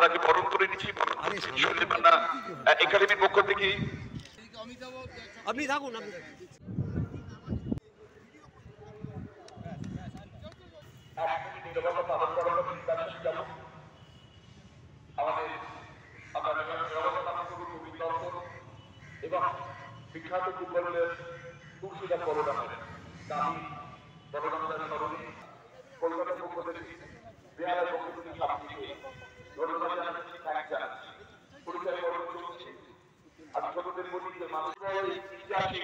তাকে বরণ করে নিচ্ছি সুলেমান মান্না একাডেমির পক্ষ থেকে। আপনি থাকুন, এবং বিখ্যাত ফুটবলের তুলসীদাস বড়দামের দামি বড়দামের স্মরণে কলকাতার পক্ষ থেকে বিহারের পক্ষ থেকে সবকিছু ধন্যবাদ জানাচ্ছি, থ্যাংক জানাচ্ছি। পরিচয় বরণ চলছে। আমি ছোটদের বলি যে মানুষের ইতিহাসে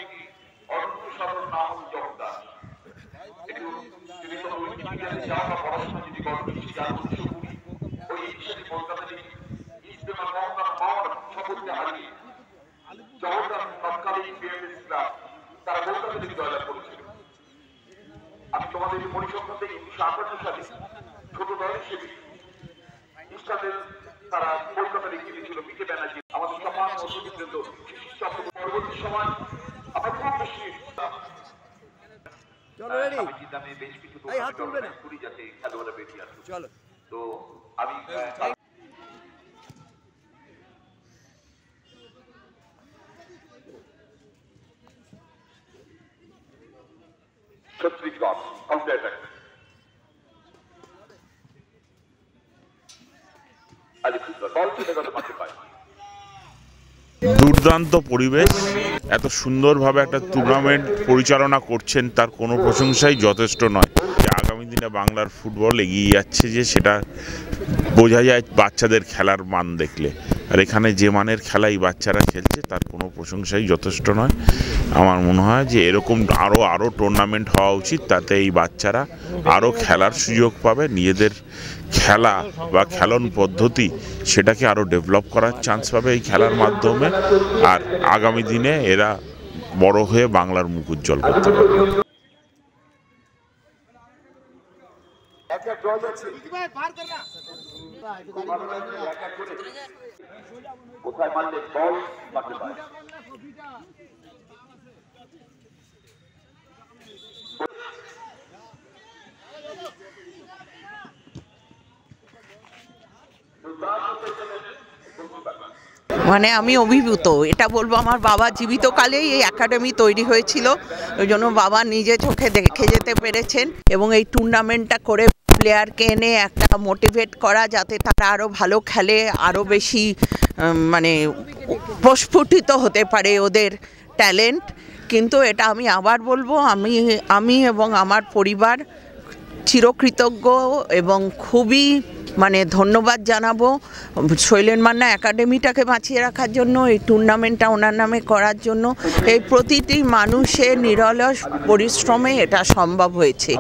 অনন্ত সাধন নাম জগদাস। একটু যদি কোনো উইকিপিডিয়াতে যাওয়া বা পড়াশোনা যদি করেন যার 1920 ওই ইতিহাসে কলকাতাতে ইস্তেমা মহম্মদ মাওয়ার সপক্ষে হারিয়ে জগদাস তৎকালীন বিএনএসরা তারা কলকাতা থেকে জয়লাভ করেছিল। আমি তোমাদের পরিসংখ্যান থেকে 1958 সালে ছোট দলের হিসেবে ইস্টাদের তারা কলকাতায় গিয়েছিল পিকে ব্যানার্জি আমাদের সমান অসুবিধা পরবর্তী সময় আমরা খুব বেশি বেশ কিছু করি যাতে খেলোয়াড়রা বেরিয়ে আসুক। তো আমি দুর্দান্ত পরিবেশ, এত সুন্দরভাবে একটা টুর্নামেন্ট পরিচালনা করছেন তার কোনো প্রশংসাই যথেষ্ট নয়। যে আগামী দিনে বাংলার ফুটবল এগিয়ে যাচ্ছে যে সেটা বোঝা যায় বাচ্চাদের খেলার মান দেখলে। আর এখানে যে মানের খেলাই বাচ্চারা খেলছে তার কোনো প্রশংসাই যথেষ্ট নয়। আমার মনে হয় যে এরকম আরও টুর্নামেন্ট হওয়া উচিত, তাতে এই বাচ্চারা আরও খেলার সুযোগ পাবে, নিজেদের খেলা বা খেলন পদ্ধতি সেটাকে আরও ডেভেলপ করার চান্স পাবে এই খেলার মাধ্যমে। আর আগামী দিনে এরা বড় হয়ে বাংলার মুখ উজ্জ্বল করতে পারবে। কোথায় মারলে বল মারতে পারে। মানে আমি অভিভূত, এটা বলবো আমার বাবা জীবিতকালেই এই একাডেমি তৈরি হয়েছিল, ওই জন্য বাবা নিজে চোখে দেখে যেতে পেরেছেন এবং এই টুর্নামেন্টটা করে প্লেয়ারকে এনে একটা মোটিভেট করা যাতে তারা আরও ভালো খেলে, আরও বেশি মানে প্রস্ফুটিত হতে পারে ওদের ট্যালেন্ট। কিন্তু এটা আমি আবার বলবো, আমি এবং আমার পরিবার চিরকৃতজ্ঞ এবং খুবই মানে ধন্যবাদ জানাবো শৈলেন মান্না একাডেমিটাকে বাঁচিয়ে রাখার জন্য, এই টুর্নামেন্টটা ওনার নামে করার জন্য। এই প্রতিটি মানুষের নিরলস পরিশ্রমে এটা সম্ভব হয়েছে।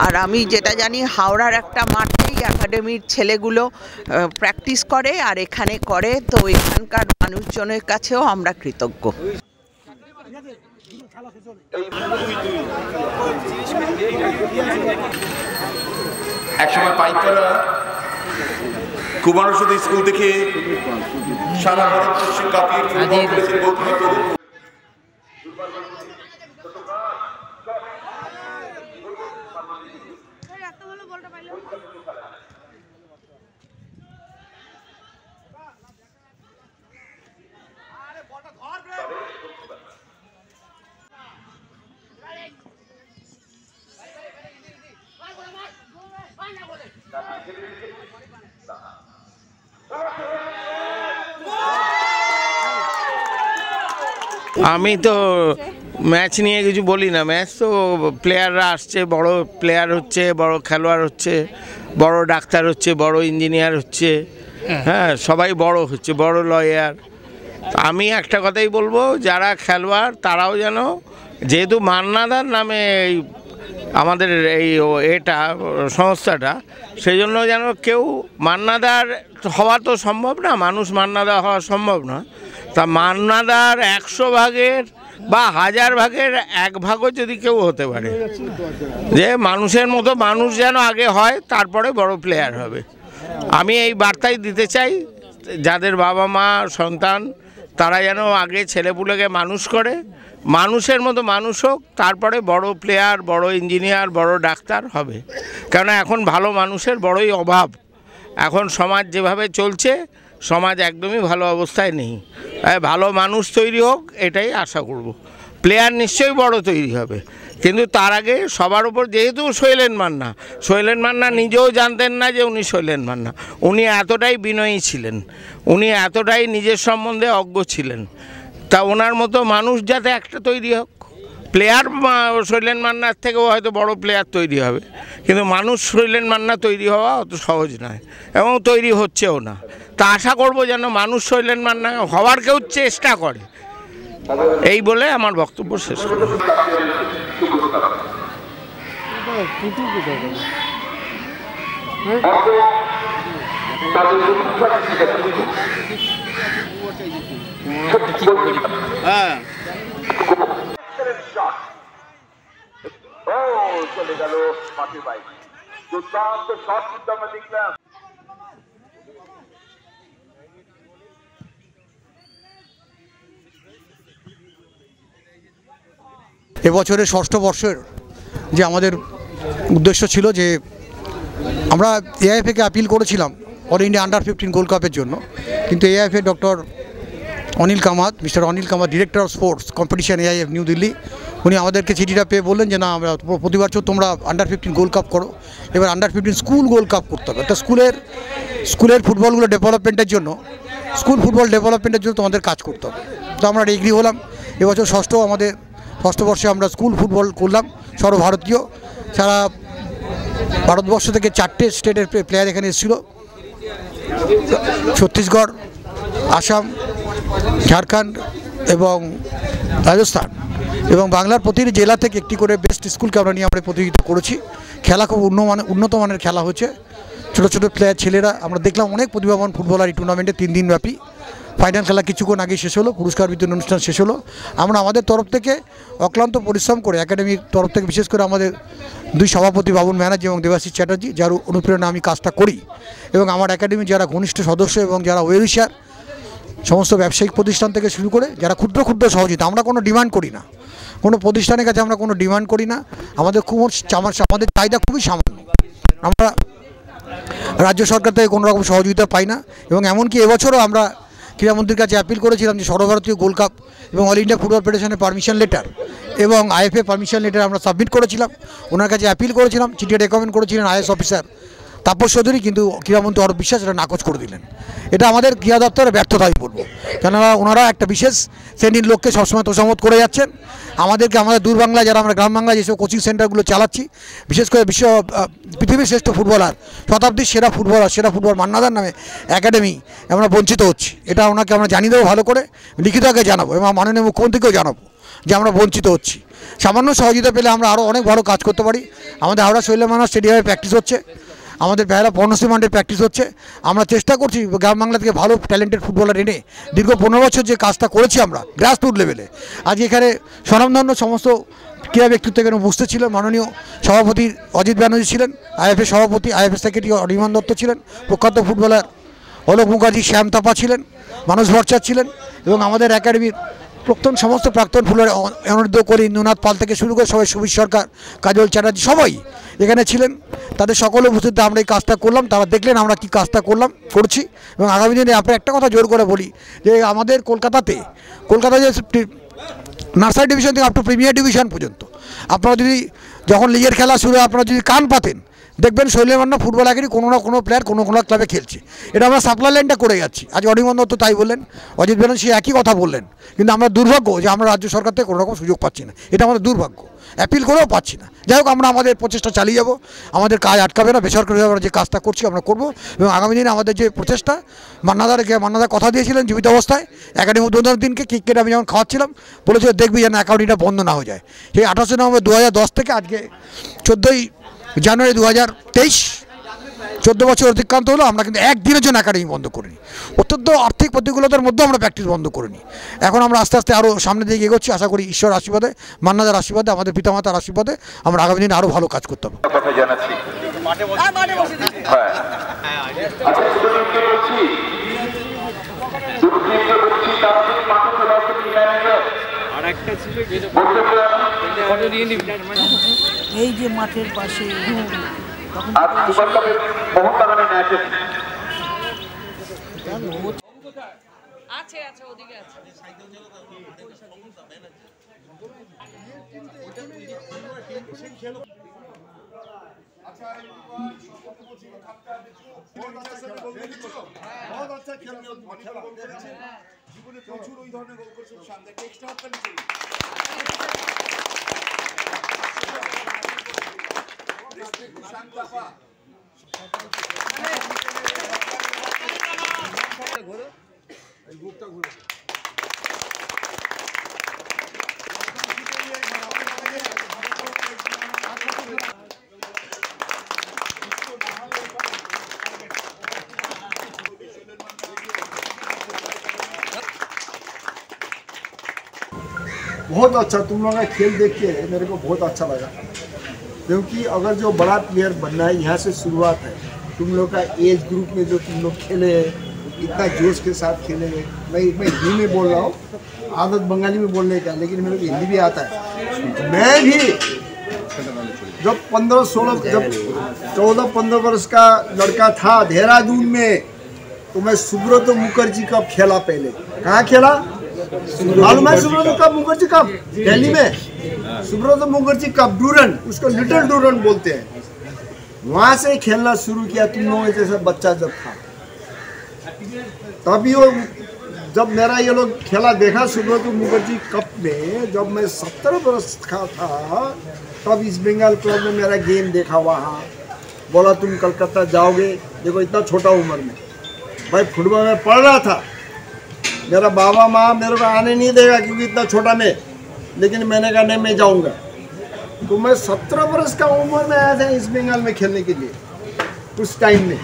আর আমি যেটা জানি হাওড়ার একটা মাঠেই একাডেমির ছেলেগুলো প্র্যাকটিস করে আর এখানে করে, তো এখানকার মানুষজনের কাছেও আমরা কৃতজ্ঞ। একসময় পাইকারা কুমারসুদ স্কুল থেকে সারা ভারতবর্ষে কাপিয়ে ফুটবল খেলেছেন গৌতম তরুণ। আমি তো ম্যাচ নিয়ে কিছু বলি না, ম্যাচ তো প্লেয়াররা আসছে, বড় প্লেয়ার হচ্ছে, বড় খেলোয়াড় হচ্ছে, বড় ডাক্তার হচ্ছে, বড় ইঞ্জিনিয়ার হচ্ছে, হ্যাঁ সবাই বড় হচ্ছে, বড় লয়ার। আমি একটা কথাই বলবো, যারা খেলোয়াড় তারাও যেন, যেহেতু মান্নাদার নামে এই আমাদের এই এটা সংস্থাটা, সেই জন্য যেন কেউ মান্নাদার হওয়া তো সম্ভব না, মানুষ মান্নাদার হওয়া সম্ভব না, তা মান্নাদার 100 ভাগের বা 1000 ভাগের 1 ভাগও যদি কেউ হতে পারে, যে মানুষের মতো মানুষ যেন আগে হয়, তারপরে বড় প্লেয়ার হবে। আমি এই বার্তাই দিতে চাই, যাদের বাবা মা সন্তান তারা যেন আগে ছেলেপুলেকে মানুষ করে, মানুষের মতো মানুষ হোক, তারপরে বড় প্লেয়ার, বড় ইঞ্জিনিয়ার, বড় ডাক্তার হবে। কেননা এখন ভালো মানুষের বড়ই অভাব। এখন সমাজ যেভাবে চলছে সমাজ একদমই ভালো অবস্থায় নেই। ভালো মানুষ তৈরি হোক এটাই আশা করব। প্লেয়ার নিশ্চয়ই বড় তৈরি হবে, কিন্তু তার আগে সবার উপর যেহেতু শৈলেন মান্না নিজেও জানতেন না যে উনি শৈলেন মান্না। উনি এতটাই বিনয়ী ছিলেন, উনি এতটাই নিজের সম্বন্ধে অজ্ঞ ছিলেন। তা ওনার মতো মানুষ যাতে একটা তৈরি হোক। প্লেয়ার শৈলেন মান্নার থেকেও হয়তো বড় প্লেয়ার তৈরি হবে, কিন্তু মানুষ শৈলেন মান্না তৈরি হওয়া অত সহজ নয় এবং তৈরি হচ্ছেও না। তা আশা করব যেন মানুষ শৈলেন মান্না হওয়ার কেউ চেষ্টা করে। এই বলে আমার বক্তব্য শেষ করি। চলে গেল মাঠের বাইরে, দুর্দান্ত শট কিন্তু আমরা দেখলাম। এবছরের ষষ্ঠ বর্ষের যে আমাদের উদ্দেশ্য ছিল যে আমরা এআইএফএকে আপিল করেছিলাম অল ইন্ডিয়া আন্ডার-15 গোল্ড কাপের জন্য, কিন্তু AIFA doctor mister Anil Kamat, director of sports competition AIFF new Delhi, উনি আমাদেরকে চিঠিটা পেয়ে বললেন যে না, আমরা প্রতিবার তোমরা আন্ডার-15 গোল্ড কাপ করো, এবার আন্ডার-15 স্কুল গোল্ড কাপ করতে হবে। একটা স্কুলের ফুটবলগুলো ডেভেলপমেন্টের জন্য, স্কুল ফুটবল ডেভেলপমেন্টের জন্য তোমাদের কাজ করতে হবে। তো আমরা এগ্রি হলাম। এবছর ষষ্ঠ বর্ষে আমরা স্কুল ফুটবল করলাম সর্বভারতীয়। সারা ভারতবর্ষ থেকে 4টে স্টেটের প্লেয়ার এখানে এসেছিল, ছত্তিশগড়, আসাম, ঝাড়খণ্ড এবং রাজস্থান এবং বাংলার প্রতিটি জেলা থেকে একটি করে বেস্ট স্কুলকে আমরা নিয়ে আমরা প্রতিযোগিতা করেছি। খেলা খুব উন্নত মানের খেলা হচ্ছে। ছোটো ছোটো প্লেয়ার ছেলেরা আমরা দেখলাম, অনেক প্রতিভাবান ফুটবলার এই টুর্নামেন্টে 3 দিন ব্যাপী। ফাইনাল খেলা কিছুক্ষণ আগে শেষ হলো, পুরস্কার বিতরণ অনুষ্ঠান শেষ হলো। আমরা আমাদের তরফ থেকে অক্লান্ত পরিশ্রম করে, একাডেমির তরফ থেকে বিশেষ করে আমাদের 2 সভাপতি বাবুল ব্যানার্জি এবং দেবাশিস চ্যাটার্জি, যার অনুপ্রেরণা আমি কাজটা করি, এবং আমার একাডেমির যারা ঘনিষ্ঠ সদস্য এবং যারা ওয়েলউইশার, সমস্ত ব্যবসায়িক প্রতিষ্ঠান থেকে শুরু করে যারা ক্ষুদ্র সহযোগিতা, আমরা কোনো ডিমান্ড করি না, কোনো প্রতিষ্ঠানের কাছে আমরা কোনো ডিমান্ড করি না। আমাদের আমাদের চাহিদা খুবই সামান্য। আমরা রাজ্য সরকার থেকে কোনো রকম সহযোগিতা পাই না, এবং এমনকি এবছরও আমরা ক্রীড়ামন্ত্রীর কাছে অ্যাপিল করেছিলাম যে সর্বভারতীয় গোল্ড কাপ এবং অল ইন্ডিয়া ফুটবল ফেডারেশনের পারমিশন লেটার এবং আইএফএ পারমিশন লেটার আমরা সাবমিট করেছিলাম, ওনার কাছে অ্যাপিল করেছিলাম, চিঠি রেকমেন্ড করেছিলেন আইএস অফিসার তাপস চৌধুরী, কিন্তু ক্রীড়ামন্ত্রী অরূপ বিশ্বাস এটা নাকচ করে দিলেন। এটা আমাদের ক্রীড়া দপ্তরের ব্যর্থতাই বলবো, কেননা ওনারা একটা বিশেষ শ্রেণীর লোককে সবসময় তোষামত করে যাচ্ছেন। আমাদের দূর বাংলায় যারা আমরা গ্রাম বাংলায় যেসব কোচিং সেন্টারগুলো চালাচ্ছি, বিশেষ করে পৃথিবীর শ্রেষ্ঠ ফুটবলার, শতাব্দীর সেরা ফুটবল মান্নাদার নামে একাডেমি আমরা বঞ্চিত হচ্ছি। এটা ওনাকে আমরা জানিয়ে দেবো, ভালো করে লিখিত আগে জানাবো এবং মাননীয় মুখ্যমন্ত্রীকেও জানাবো যে আমরা বঞ্চিত হচ্ছি। সামান্য সহযোগিতা পেলে আমরা আরও অনেক ভালো কাজ করতে পারি। আমাদের হাওড়া শৈলেন মান্না স্টেডিয়ামে প্র্যাকটিস হচ্ছে, আমাদের বেহালা পর্ণশ্রী মান্ডে প্র্যাকটিস হচ্ছে। আমরা চেষ্টা করছি গ্রাম বাংলা থেকে ভালো ট্যালেন্টেড ফুটবলার এনে দীর্ঘ 15 বছর যে কাজটা করেছি আমরা গ্রাসরুট লেভেলে, আজ এখানে স্বনামধন্য সমস্ত ক্রীড়া ব্যক্তিত্ব এখানে উপস্থিত ছিলেন। মাননীয় সভাপতি অজিত ব্যানার্জি ছিলেন, আইএফএ সভাপতি, আইএফএ সেক্রেটারি অরিমান দত্ত ছিলেন, প্রখ্যাত ফুটবলার অলোক মুখার্জি, শ্যাম তাপা ছিলেন, মানস ভট্টাচার্য ছিলেন, এবং আমাদের একাডেমির সমস্ত প্রাক্তন ফুটবলার অনিরুদ্ধ করি, ইন্দুনাথ পাল থেকে শুরু করে সবাই, সুবীর সরকার, কাজল চ্যাটার্জি, সবাই এখানে ছিলেন। তাদের সকলে উপস্থিতিতে আমরা এই কাজটা করলাম। তারা দেখলেন আমরা কি কাজটা করছি, এবং আগামী দিনে আপনার একটা কথা জোর করে বলি যে আমাদের কলকাতাতে যে নার্সারি ডিভিশন থেকে আপ টু প্রিমিয়ার ডিভিশন পর্যন্ত আপনারা যদি যখন লিগের খেলা শুরু হয় আপনারা যদি কান পাতেন, দেখবেন শৈলেন মান্না ফুটবল একাডেমি কোনো না কোনো প্লেয়ার কোনো ক্লাবে খেলছে। এটা আমরা সাপ্লাই লাইনটা করে যাচ্ছি। আজ অরিমান দত্ত তাই বললেন, অজিত ব্যানার্জি সে একই কথা বললেন, কিন্তু আমরা দুর্ভাগ্য যে আমরা রাজ্য সরকার থেকে কোনো রকম সুযোগ পাচ্ছি না। এটা আমাদের দুর্ভাগ্য, অ্যাপিল করেও পাচ্ছি না। যাই হোক, আমরা আমাদের প্রচেষ্টা চালিয়ে যাব, আমাদের কাজ আটকাবে না। বেসরকারিভাবে আমরা যে কাজটা করছি আমরা করব, এবং আগামী দিনে আমাদের যে প্রচেষ্টা, মান্নাদার কথা দিয়েছিলেন জীবিত অবস্থায় একাডেমি উদ্বোধনের দিনকে ক্রিকেট আমি যখন খাওয়াচ্ছিলাম বলেছিল দেখবি যেন অ্যাকাউন্টটা বন্ধ না হয়ে যায়। সেই 28 নভেম্বর 2010 থেকে আজকে 14 জানুয়ারি 2023, 14 বছর অতিক্রান্ত হলো। আমরা কিন্তু একদিনের জন্য একাডেমি বন্ধ করিনি। অত্যন্ত আর্থিক প্রতিকূলতার মধ্যেও আমরা প্র্যাকটিস বন্ধ করিনি। এখন আমরা আস্তে আস্তে আরও সামনের দিকে এগোচ্ছি। আশা করি ঈশ্বর আশীর্বাদে, মান্নাদার আশীর্বাদে, আমাদের পিতামাতার আশীর্বাদে আমরা আগামী দিনে আরও ভালো কাজ করতে পারবো। এই যে মাঠের পাশে আর সুপার কাপের মোহনবাগানের ম্যাচ আছে আছে ওদিকে আছে। জীবনে প্রচুর ওই ধরনের গোল করছে সামনে এক্সট্রা হাফ টাইম ঘোরো এই বুকটা ঘুরো। बहुत अच्छा तुम लोगों का खेल देख के मेरे को बहुत अच्छा लगा, क्योंकि अगर जो बड़ा प्लेयर बनना है यहाँ से शुरुआत है। तुम लोग का एज ग्रुप में जो तुम लोग खेले इतना जोश के साथ खेले, मैं हिंदी में बोल रहा हूँ, आदत बंगाली में बोलने का, लेकिन मेरे को हिंदी भी आता है। मैं भी जब 14-15 वर्ष का लड़का था देहरादून में, तो मैं सुब्रत मुखर्जी कप खेला। पहले कहाँ खेला मालूम है? सुब्रत मुखर्जी कप दिल्ली में, सुब्रत मुखर्जी कप डूरन, उसको लिटिल डूरन बोलते हैं। वहाँ से खेलना शुरू किया तुम लोगों जैसा बच्चा जब था, तभी वो जब मेरा ये लोग खेला देखा सुब्रत मुखर्जी कप में, जब मैं 17 वर्ष का था, तब इस बंगाल क्लब में मेरा गेम देखा। वहाँ बोला तुम कलकत्ता जाओगे, देखो इतना छोटा उम्र में भाई फुटबॉल में पढ़ रहा था। मेरा बाबा माँ मेरे को आने नहीं देगा क्योंकि इतना छोटा में, लेकिन मैंने कहा नहीं मैं जाऊँगा। तो मैं 17 वर्ष का उम्र में आया था इस बंगाल में खेलने के लिए उस टाइम में।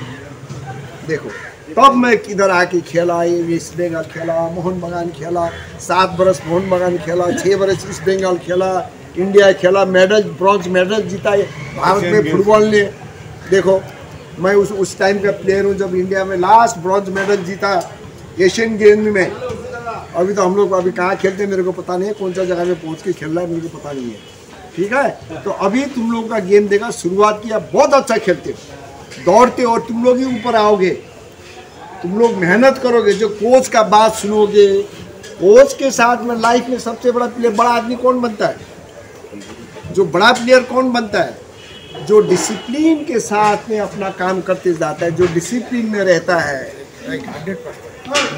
देखो तब मैं किधर आके खेला, ये ईस्ट बंगाल खेला, मोहन बागान खेला, 7 बरस मोहन बागान खेला, 6 बरस ईस्ट बंगाल खेला, इंडिया खेला, मेडल ब्रॉन्ज मेडल जीता है भारत में फुटबॉल ने। देखो मैं उस टाइम का प्लेयर हूँ जब इंडिया में लास्ट ब्रॉन्ज मेडल जीता एशियन गेम में। अभी तो हम लोग अभी कहाँ खेलते हैं मेरे को पता नहीं है, कौन सा जगह में पहुँच के खेल रहा है मेरे को पता नहीं है, ठीक है। तो अभी तुम लोगों का गेम देखा, शुरुआत किया, बहुत अच्छा खेलते हो, दौड़ते हो, और तुम लोग ही ऊपर आओगे। तुम लोग मेहनत करोगे, जो कोच का बात सुनोगे। कोच के साथ में लाइफ में सबसे बड़ा प्लेयर, बड़ा आदमी कौन बनता है? जो बड़ा प्लेयर कौन बनता है? जो डिसिप्लिन के साथ में अपना काम करते जाता है, जो डिसिप्लिन में रहता है।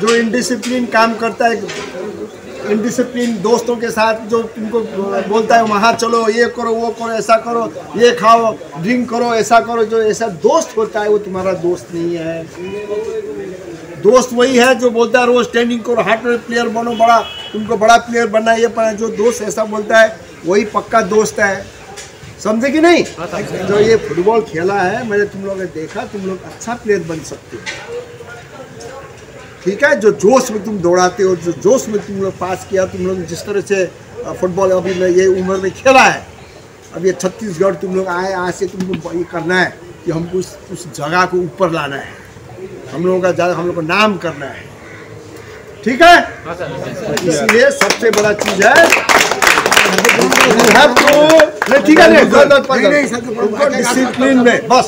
जो इनडिसिप्लिन काम करता है, इनडिसिप्लिन दोस्तों के साथ जो तुमको बोलता है वहाँ चलो, ये करो, वो करो, ऐसा करो, ये खाओ, ड्रिंक करो, ऐसा करो, जो ऐसा दोस्त होता है वो तुम्हारा दोस्त नहीं है। दोस्त वही है जो बोलता है रोज ट्रेनिंग करो, हार्ट प्लेयर बनो, बड़ा तुमको बड़ा प्लेयर बनना है, ये पढ़ना। जो दोस्त ऐसा बोलता है वही पक्का दोस्त है, समझे कि नहीं? जो ये फुटबॉल खेला है, मैंने तुम लोगों ने देखा, तुम लोग अच्छा प्लेयर बन सकते हो, ठीक है। जो जोश में तुम दौड़ाते हो, जो जोश में तुम लोग पास किया, तुम लोग जिस तरह से फुटबॉल अभी मैं ये उम्र में खेला है, अब ये छत्तीसगढ़ तुम लोग आए, आज से तुमको ये करना है कि हमको उस जगह को ऊपर लाना है, हम लोगों का ज़्यादा हम लोग को नाम करना है, ठीक है। इसलिए सबसे बड़ा चीज़ है ठीक है, डिसिप्लिन में बस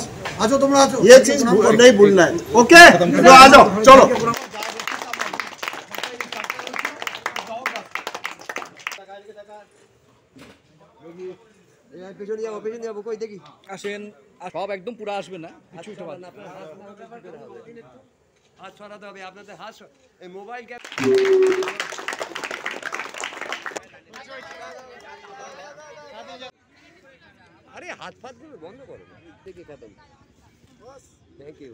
ये चीज़ नहीं भूलना है, ओके। तो आ जाओ, चलो। পিছনে যাবো, পিছনে যাবো, কই দেখি আসেন। সব একদম পুরো আসবে না, হাত সরাতে হবে আপনাদের, হাত এই মোবাইল আরে হাত ফাত গুলো বন্ধ করো, দেখি খতম। Thank you.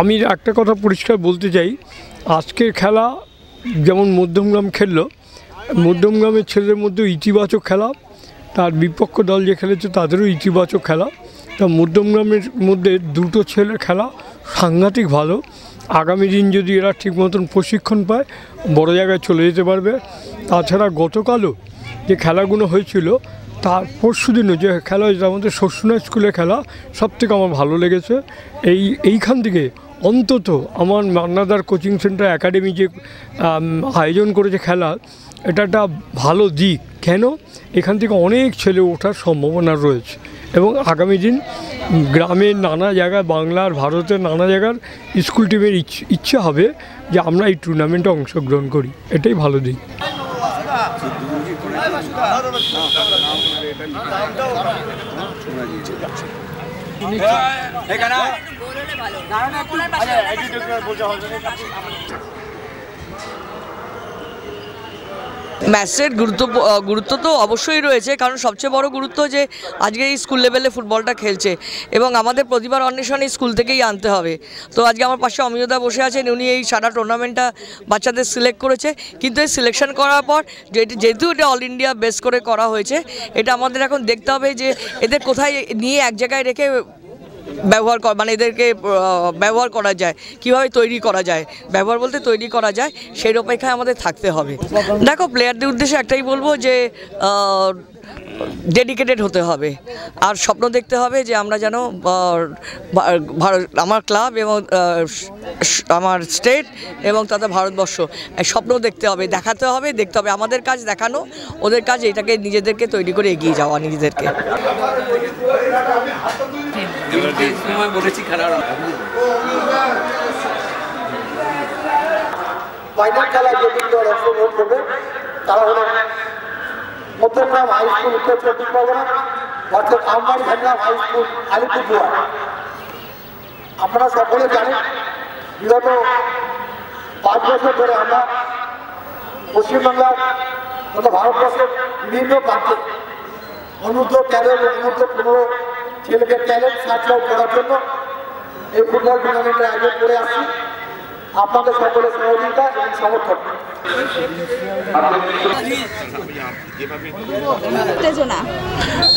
আমি একটা কথা পরিষ্কার বলতে চাই, আজকের খেলা যেমন মধ্যমগ্রাম খেললো, মধ্যমগ্রামের ছেলেদের মধ্যেও ইতিবাচক খেলা, তার বিপক্ষ দল যে খেলেছে তাদেরও ইতিবাচক খেলা। তা মধ্যমগ্রামের মধ্যে দুটো ছেলের খেলা সাংঘাতিক ভালো। আগামী দিন যদি এরা ঠিক মতন প্রশিক্ষণ পায়, বড় জায়গায় চলে যেতে পারবে। তাছাড়া গতকালও যে খেলাগুলো হয়েছিল, তার পরশু দিনও যে খেলা হয়েছে আমাদের শস্যনা স্কুলে খেলা, সবথেকে আমার ভালো লেগেছে। এইখান থেকে অন্তত আমার মান্নাদার কোচিং সেন্টার একাডেমি যে আয়োজন করেছে খেলা, এটা একটা ভালো দিক। কেন? এখান থেকে অনেক ছেলে ওঠার সম্ভাবনা রয়েছে এবং আগামী দিন গ্রামের নানা জায়গায়, বাংলার, ভারতের নানা জায়গার স্কুল টিমের ইচ্ছা হবে যে আমরা এই টুর্নামেন্টে অংশগ্রহণ করি। এটাই ভালো দিক। ম্যাচের গুরুত্ব তো অবশ্যই রয়েছে, কারণ সবচেয়ে বড় গুরুত্ব যে আজকে এই স্কুল লেভেলে ফুটবলটা খেলছে এবং আমাদের প্রতিভার অন্বেষণ এই স্কুল থেকেই আনতে হবে। তো আজকে আমার পাশে অমিয়দা বসে আছেন, উনি এই সারা টুর্নামেন্টটা বাচ্চাদের সিলেক্ট করেছে, কিন্তু এই সিলেকশন করার পর যেহেতু এটা অল ইন্ডিয়া বেস করে করা হয়েছে, এটা আমাদের এখন দেখতে হবে যে এদের কোথায় নিয়ে এক জায়গায় রেখে ব্যবহার মানে এদেরকে ব্যবহার করা যায়, কীভাবে তৈরি করা যায়, ব্যবহার বলতে তৈরি করা যায়, সেই অপেক্ষায় আমাদের থাকতে হবে। দেখো, প্লেয়ারদের উদ্দেশ্যে একটাই বলবো যে ডেডিকেটেড হতে হবে আর স্বপ্ন দেখতে হবে যে আমরা যেন আমার ক্লাব এবং আমার স্টেট এবং তাতে ভারতবর্ষ স্বপ্ন দেখতে হবে, দেখাতে হবে, দেখতে হবে। আমাদের কাজ দেখানো, ওদের কাজ এইটাকে নিজেদেরকে তৈরি করে এগিয়ে যাওয়া নিজেদেরকে। ফাইনাল খেলায় যে তিন দল অংশগ্রহণ করবে তারা হলো মধ্যমগ্রাম হাই স্কুল উত্তর চব্বিশ পরগনা, অর্থাৎ আমবাড়ি ঝাড়গ্রাম হাই স্কুল আলিপুরদুয়ার। আপনারা সকলে জানেন বিগত 5 বছর ধরে আমরা পশ্চিমবাংলার তথা ভারতবর্ষের বিভিন্ন প্রান্তে অনূর্ধ্ব-13 এবং অনূর্ধ্ব-15 ছেলেদের ট্যালেন্ট সার্চ আউট করার জন্য এই ফুটবল টুর্নামেন্টের আয়োজন করে আসছি। আপনাদের সকলের সহযোগিতা এবং সমর্থন।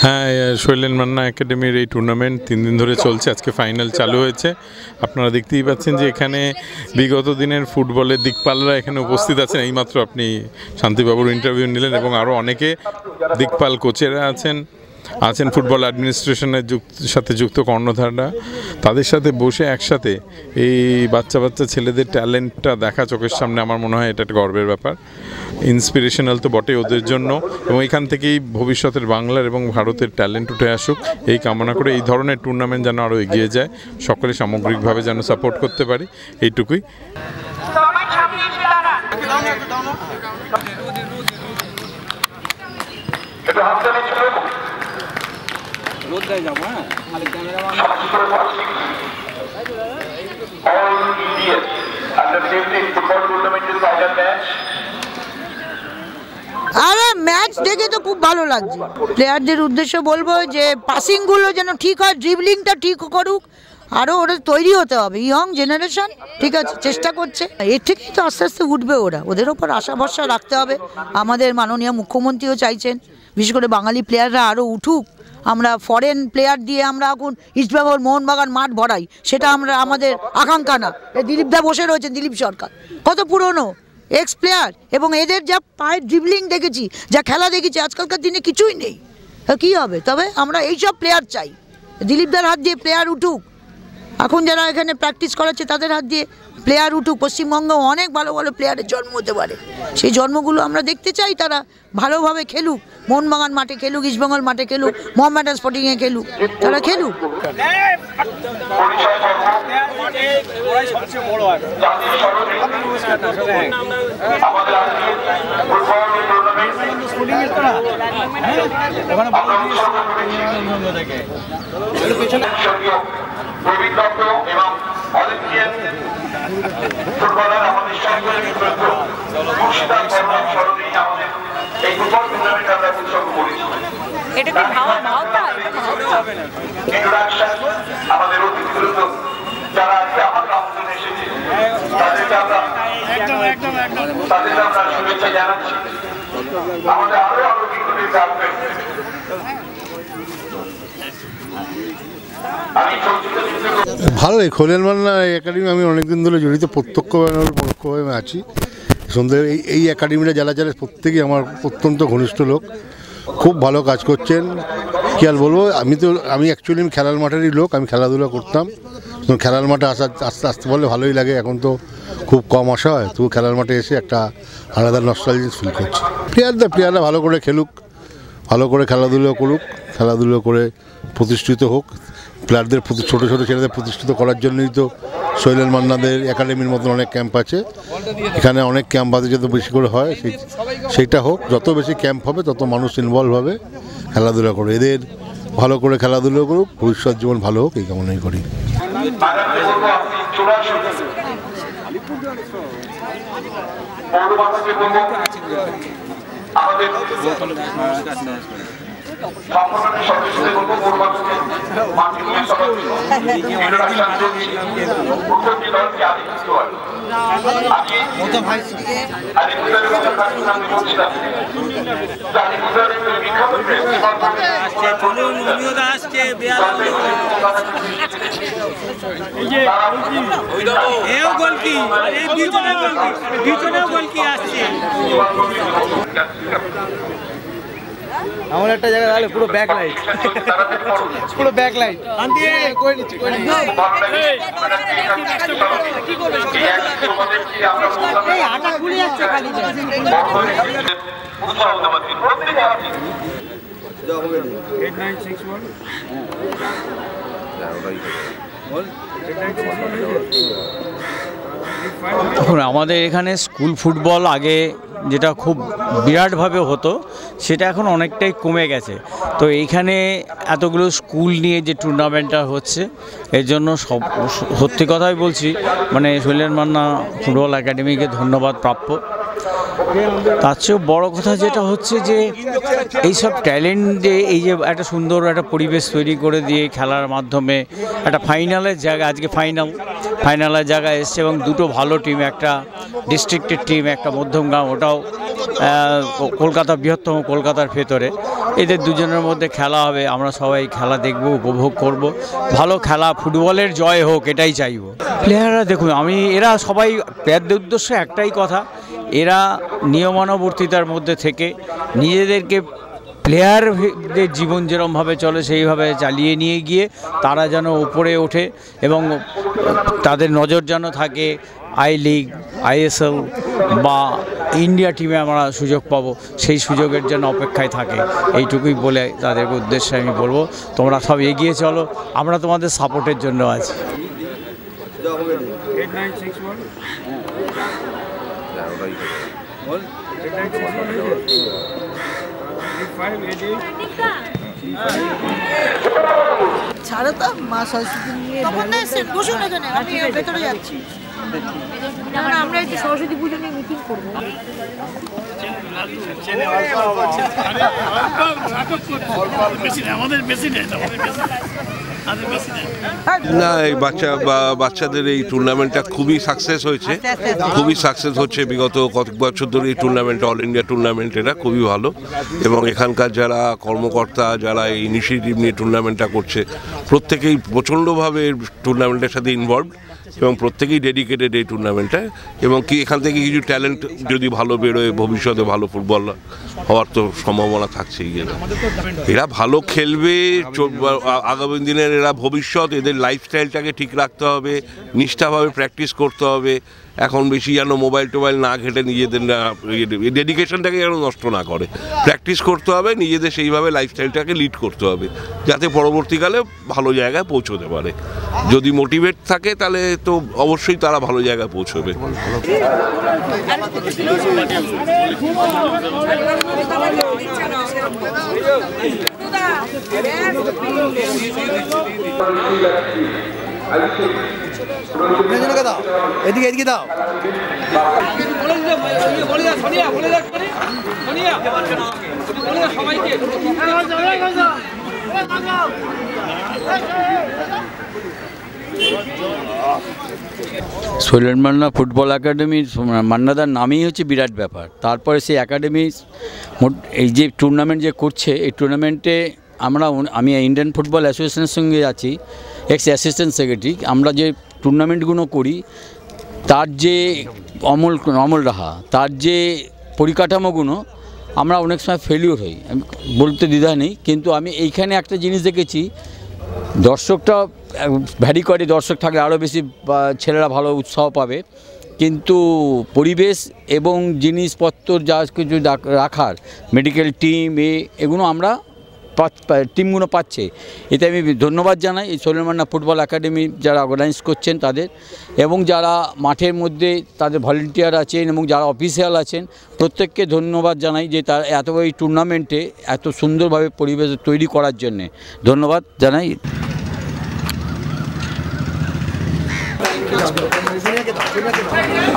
হ্যাঁ, শৈলেন মান্না একাডেমির এই টুর্নামেন্ট 3 দিন ধরে চলছে। আজকে ফাইনাল চালু হয়েছে। আপনারা দেখতেই পাচ্ছেন যে এখানে বিগত দিনের ফুটবলের দিকপালরা এখানে উপস্থিত আছেন। এইমাত্র আপনি শান্তিবাবুর ইন্টারভিউ নিলেন এবং আরও অনেকে দিকপাল কোচেরা আছেন ফুটবল অ্যাডমিনিস্ট্রেশনের সাথে যুক্ত কর্ণধাররা। তাদের সাথে বসে একসাথে এই বাচ্চা ছেলেদের ট্যালেন্টটা দেখা চোখের সামনে, আমার মনে হয় এটা একটা গর্বের ব্যাপার। ইন্সপিরেশনাল তো বটে ওদের জন্য, এবং এখান থেকেই ভবিষ্যতের বাংলার এবং ভারতের ট্যালেন্ট উঠে আসুক এই কামনা করে এই ধরনের টুর্নামেন্ট যেন আরও এগিয়ে যায়, সকলে সামগ্রিকভাবে যেন সাপোর্ট করতে পারি, এইটুকুই। আরে ম্যাচ দেখে তো খুব ভালো লাগছে। প্লেয়ারদের উদ্দেশ্যে বলবো যে পাসিংগুলো যেন ঠিক হয়, ড্রিবলিংটা ঠিক করুক, আরও ওরা তৈরি হতে হবে। ইয়ং জেনারেশন ঠিক আছে, চেষ্টা করছে, এর থেকেই তো আস্তে আস্তে উঠবে ওরা। ওদের ওপর আশা ভরসা রাখতে হবে। আমাদের মাননীয় মুখ্যমন্ত্রীও চাইছেন বিশেষ করে বাঙালি প্লেয়াররা আরও উঠুক। আমরা ফরেন প্লেয়ার দিয়ে আমরা এখন ইস্টবেঙ্গল মোহনবাগান মাঠ ভরাই, সেটা আমাদের আকাঙ্ক্ষা না। দিলীপদা বসে রয়েছেন, দিলীপ সরকার কত পুরনো এক্স প্লেয়ার, এবং এদের যা পায়ের ড্রিবলিং দেখেছি, যা খেলা দেখেছি, আজকালকার দিনে কিছুই নেই। কী হবে? তবে আমরা এইসব প্লেয়ার চাই, দিলীপদার হাত দিয়ে প্লেয়ার উঠুক। এখন যারা এখানে প্র্যাকটিস করাচ্ছে তাদের হাত দিয়ে প্লেয়ার উঠুক। পশ্চিমবঙ্গে অনেক ভালো ভালো প্লেয়ারের জন্ম হতে পারে, সেই জন্মগুলো আমরা দেখতে চাই। তারা ভালোভাবে খেলুক, মোহনবাগান মাঠে খেলুক, ইস্টবেঙ্গল মাঠে খেলুক, মোহামেডান স্পোর্টিংয়ে খেলুক, তারা খেলুক। এবং অলিম্পিয়ান ফুটবলার আমাদের সঙ্গে মুর্শিদাবাদ স্মরণে আমাদের এই ফুটবল টুর্নামেন্ট আমরা উৎসর্গ করেছি। আমাদের অতিথিবৃন্দ যারা আজকে আমাদের আমন্ত্রণে এসেছে তাদেরকে আমরা শুভেচ্ছা জানাচ্ছি। আমাদের আরো অতিথিবৃন্দ আসবেন। ভালো, এই খোলেন মান্না একাডেমি আমি অনেকদিন ধরে জড়িত, প্রত্যক্ষভাবে পরোক্ষভাবে আছি। সন্ধ্যে এই একাডেমিটা যারা প্রত্যেকেই আমার অত্যন্ত ঘনিষ্ঠ লোক, খুব ভালো কাজ করছেন। কি আর বলবো, আমি অ্যাকচুয়ালি খেলার মাঠেরই লোক, আমি খেলাধুলা করতাম, খেলার মাঠে আস্তে আস্তে বললে ভালোই লাগে। এখন তো খুব কম আসা হয়, তবু খেলার মাঠে এসে একটা আলাদা নস্টালজি ফিল করছি। প্লেয়াররা ভালো করে খেলুক, ভালো করে খেলাধুলো করুক, খেলাধুলো করে প্রতিষ্ঠিত হোক। প্লেয়ারদের ছোটো ছোটো ছেলেদের প্রতিষ্ঠিত করার জন্যই তো শৈলেন মান্নাদের একাডেমির মতন অনেক ক্যাম্প আছে। এখানে অনেক ক্যাম্প আছে, যত বেশি করে হয় সেইটা হোক। যত বেশি ক্যাম্প হবে তত মানুষ ইনভলভ হবে, খেলাধুলা করে এদের ভালো করে খেলাধুলো করুক, ভবিষ্যৎ জীবন ভালো হোক, এই কামনাই করি। এমন একটা জায়গা তাহলে পুরো ব্যাক লাইট, পুরো ব্যাক লাইট দেখুন, আমাদের এখানে স্কুল ফুটবল আগে যেটা খুব বিরাটভাবে হতো, সেটা এখন অনেকটাই কমে গেছে। তো এইখানে এতগুলো স্কুল নিয়ে যে টুর্নামেন্টটা হচ্ছে, এর জন্য সত্যি কথাই বলছি, মানে শৈলেন মান্না ফুটবল একাডেমিকে ধন্যবাদ প্রাপ্য। তার চেয়েও বড় কথা যেটা হচ্ছে যে এইসব ট্যালেন্ট, যে এই যে একটা সুন্দর একটা পরিবেশ তৈরি করে দিয়ে খেলার মাধ্যমে একটা ফাইনালের জায়গা, আজকে ফাইনালের জায়গায় এসছে, এবং দুটো ভালো টিম, একটা ডিস্ট্রিক্টের টিম, একটা মধ্যমগ্রাম, ওটাও কলকাতা, বৃহত্তম কলকাতার ভেতরে। এদের দুজনের মধ্যে খেলা হবে, আমরা সবাই খেলা দেখব, উপভোগ করব, ভালো খেলা, ফুটবলের জয় হোক, এটাই চাইব। প্লেয়াররা দেখুন, এরা সবাই, প্লেয়ারদের উদ্দেশ্য একটাই কথা, এরা নিয়মানুবর্তিতার মধ্যে থেকে নিজেদেরকে প্লেয়ারদের জীবন যেরমভাবে চলে সেইভাবে চালিয়ে নিয়ে গিয়ে তারা যেন উপরে ওঠে, এবং তাদের নজর যেন থাকে আই লিগ, ISL বা ইন্ডিয়া টিমে আমরা সুযোগ পাবো, সেই সুযোগের জন্য অপেক্ষায় থাকে। এইটুকুই বলে তাদের উদ্দেশ্যে আমি বলবো, তোমরা সব এগিয়ে চলো, আমরা তোমাদের সাপোর্টের জন্য আছি। ছাড়ো তো, মা সরস্বতী নিয়ে বসুন এখানে, আমি ভেতরে যাচ্ছি। আমরা একটু সরস্বতী পুজো নিয়ে মিটিং করবো। না, এই বাচ্চাদের এই টুর্নামেন্টটা খুবই সাকসেস হচ্ছে। বিগত কয়েক বছর ধরে এই টুর্নামেন্ট, অল ইন্ডিয়া টুর্নামেন্ট, এটা খুবই ভালো। এবং এখানকার যারা কর্মকর্তা, যারা এই ইনিশিয়েটিভ নিয়ে টুর্নামেন্টটা করছে, প্রত্যেকেই প্রচণ্ডভাবে টুর্নামেন্টের সাথে ইনভলভড, এবং প্রত্যেকেই ডেডিকেটেড এই টুর্নামেন্টে। এবং এখান থেকে কিছু ট্যালেন্ট যদি ভালো বেরোয়, ভবিষ্যতে ভালো ফুটবল হওয়ার তো সম্ভাবনা থাকছেই। এরা ভালো খেলবে, আগামী দিনের এরা ভবিষ্যৎ, এদের লাইফস্টাইলটাকে ঠিক রাখতে হবে, নিষ্ঠাভাবে প্র্যাকটিস করতে হবে। এখন বেশি যেন মোবাইল টোবাইল না ঘেটে নিজেদের ডেডিকেশনটাকে যেন নষ্ট না করে, প্র্যাকটিস করতে হবে, নিজেদের সেইভাবে লাইফস্টাইলটাকে লিড করতে হবে, যাতে পরবর্তীকালে ভালো জায়গায় পৌঁছতে পারে। যদি মোটিভেট থাকে তাহলে তো অবশ্যই তারা ভালো জায়গায় পৌঁছবে। এদিকে দাও। শৈলেন মান্না ফুটবল একাডেমির মান্নাদার নামই হচ্ছে বিরাট ব্যাপার। তারপরে সেই একাডেমি এই যে টুর্নামেন্ট যে করছে, এই টুর্নামেন্টে আমি ইন্ডিয়ান ফুটবল অ্যাসোসিয়েশনের সঙ্গে আছি, এক্স অ্যাসিস্ট্যান্ট সেক্রেটারি। আমরা যে টুর্নামেন্টগুলো করি, তার যে অমল রাহা, তার যে পরিকাঠামোগুলো, আমরা অনেক সময় ফেলিওর হই, বলতে দ্বিধা নেই। কিন্তু আমি এইখানে একটা জিনিস দেখেছি, দর্শকটা ভ্যারি করে, দর্শক থাকলে আরও বেশি ছেলেরা ভালো উৎসাহ পাবে, কিন্তু পরিবেশ এবং জিনিসপত্র যা কিছু রাখার মেডিকেল টিম এগুলো আমরা টিমগুলো পাচ্ছে। এতে আমি ধন্যবাদ জানাই এই সোহেল মান্না ফুটবল একাডেমি যারা অর্গানাইজ করছেন তাদের, এবং যারা মাঠের মধ্যে তাদের ভলেন্টিয়ার আছেন এবং যারা অফিসিয়াল আছেন প্রত্যেককে ধন্যবাদ জানাই যে তার এত এই টুর্নামেন্টে এত সুন্দরভাবে পরিবেশ তৈরি করার জন্যে ধন্যবাদ জানাই।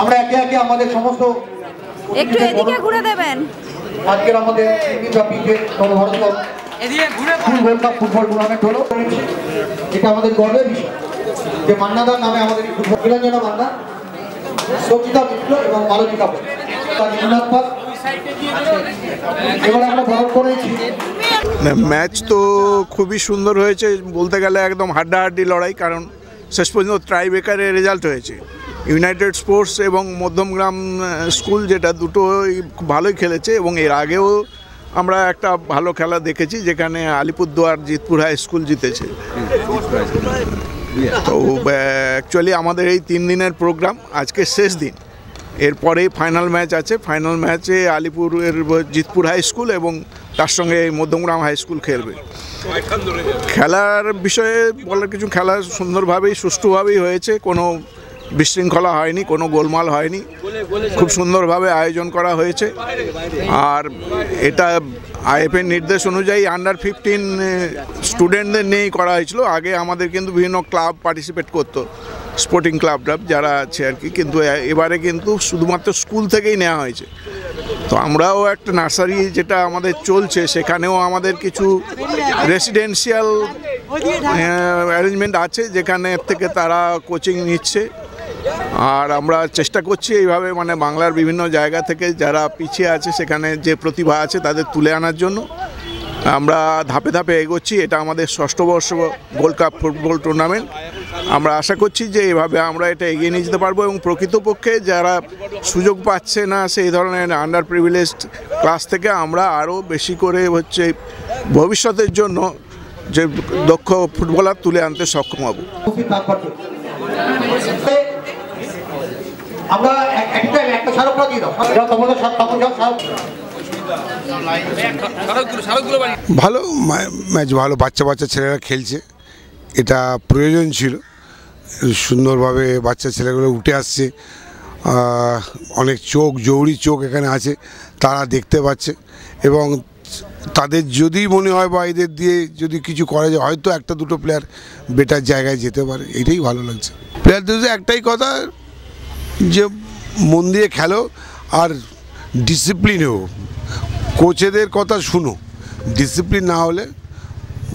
আমরা একে একে আমাদের সমস্ত একটু এদিকে ঘুরে দেবেন। আজকের আমাদের সর্বভারতীয় ওয়ার্ল্ড কাপ ফুটবল টুর্নামেন্ট হলো, এটা আমাদের গর্বের বিষয় যে মান্নাদার নামে আমাদের ফুটবল খেলার মান্না, সবজিতা মিত্র এবং মালবিকা এবার আমরা বরণ করেছি। ম্যাচ তো খুবই সুন্দর হয়েছে, বলতে গেলে একদম হাড্ডাহাড্ডি লড়াই, কারণ শেষ পর্যন্ত ট্রাইবেকারে রেজাল্ট হয়েছে। ইউনাইটেড স্পোর্টস এবং মধ্যমগ্রাম স্কুল যেটা দুটোই ভালোই খেলেছে, এবং এর আগেও আমরা একটা ভালো খেলা দেখেছি যেখানে আলিপুরদুয়ার জিতপুর হাই স্কুল জিতেছে। তো অ্যাকচুয়ালি আমাদের এই 3 দিনের প্রোগ্রাম, আজকে শেষ দিন, এরপরেই ফাইনাল ম্যাচ আছে। ফাইনাল ম্যাচে আলিপুরের জিতপুর হাই স্কুল এবং তার সঙ্গে মধ্যমগ্রাম হাই স্কুল খেলবে। খেলার বিষয়ে বলার কিছু, খেলা সুন্দরভাবেই সুষ্ঠুভাবেই হয়েছে, কোনো বিশৃঙ্খলা হয়নি, কোনো গোলমাল হয়নি, খুব সুন্দরভাবে আয়োজন করা হয়েছে। আর এটা আইএফএর নির্দেশ অনুযায়ী আন্ডার-15 স্টুডেন্টদের নিয়েই করা হয়েছিল। আগে আমাদের কিন্তু বিভিন্ন ক্লাব পার্টিসিপেট করতো, স্পোর্টিং ক্লাবরা যারা আছে আর কি, কিন্তু এবারে কিন্তু শুধুমাত্র স্কুল থেকেই নেওয়া হয়েছে। তো আমরাও একটা নার্সারি যেটা আমাদের চলছে সেখানেও আমাদের কিছু রেসিডেন্সিয়াল অ্যারেঞ্জমেন্ট আছে যেখানে থেকে তারা কোচিং নিচ্ছে। আর আমরা চেষ্টা করছি এইভাবে মানে বাংলার বিভিন্ন জায়গা থেকে যারা পিছিয়ে আছে সেখানে যে প্রতিভা আছে তাদের তুলে আনার জন্য আমরা ধাপে ধাপে এগোচ্ছি। এটা আমাদের 6ষ্ঠ বর্ষ গোল্ড কাপ ফুটবল টুর্নামেন্ট। আমরা আশা করছি যে এভাবে আমরা এটা এগিয়ে নিয়ে যেতে পারবো, এবং প্রকৃতপক্ষে যারা সুযোগ পাচ্ছে না সেই ধরনের আন্ডার প্রিভিলেজড ক্লাস থেকে আমরা আরও বেশি করে হচ্ছে ভবিষ্যতের জন্য যে দক্ষ ফুটবলার তুলে আনতে সক্ষম হব। আমরা একটা স্মারকটা দিয়ে দাও, ভালো ম্যাচ, ভালো বাচ্চা বাচ্চা ছেলেরা খেলছে, এটা প্রয়োজন ছিল। সুন্দরভাবে বাচ্চা ছেলেগুলো উঠে আসছে, অনেক চোখ জৌড়ি চোখ এখানে আছে, তারা দেখতে পাচ্ছে, এবং তাদের যদি মনে হয় বা এদের দিয়ে যদি কিছু করা যায় হয়তো একটা দুটো প্লেয়ার বেটার জায়গায় যেতে পারে, এটাই ভালো লাগছে। প্লেয়ারদের একটাই কথা যে মন দিয়ে খেলো আর ডিসিপ্লিন হোক, কোচেদের কথা শুনো, ডিসিপ্লিন না হলে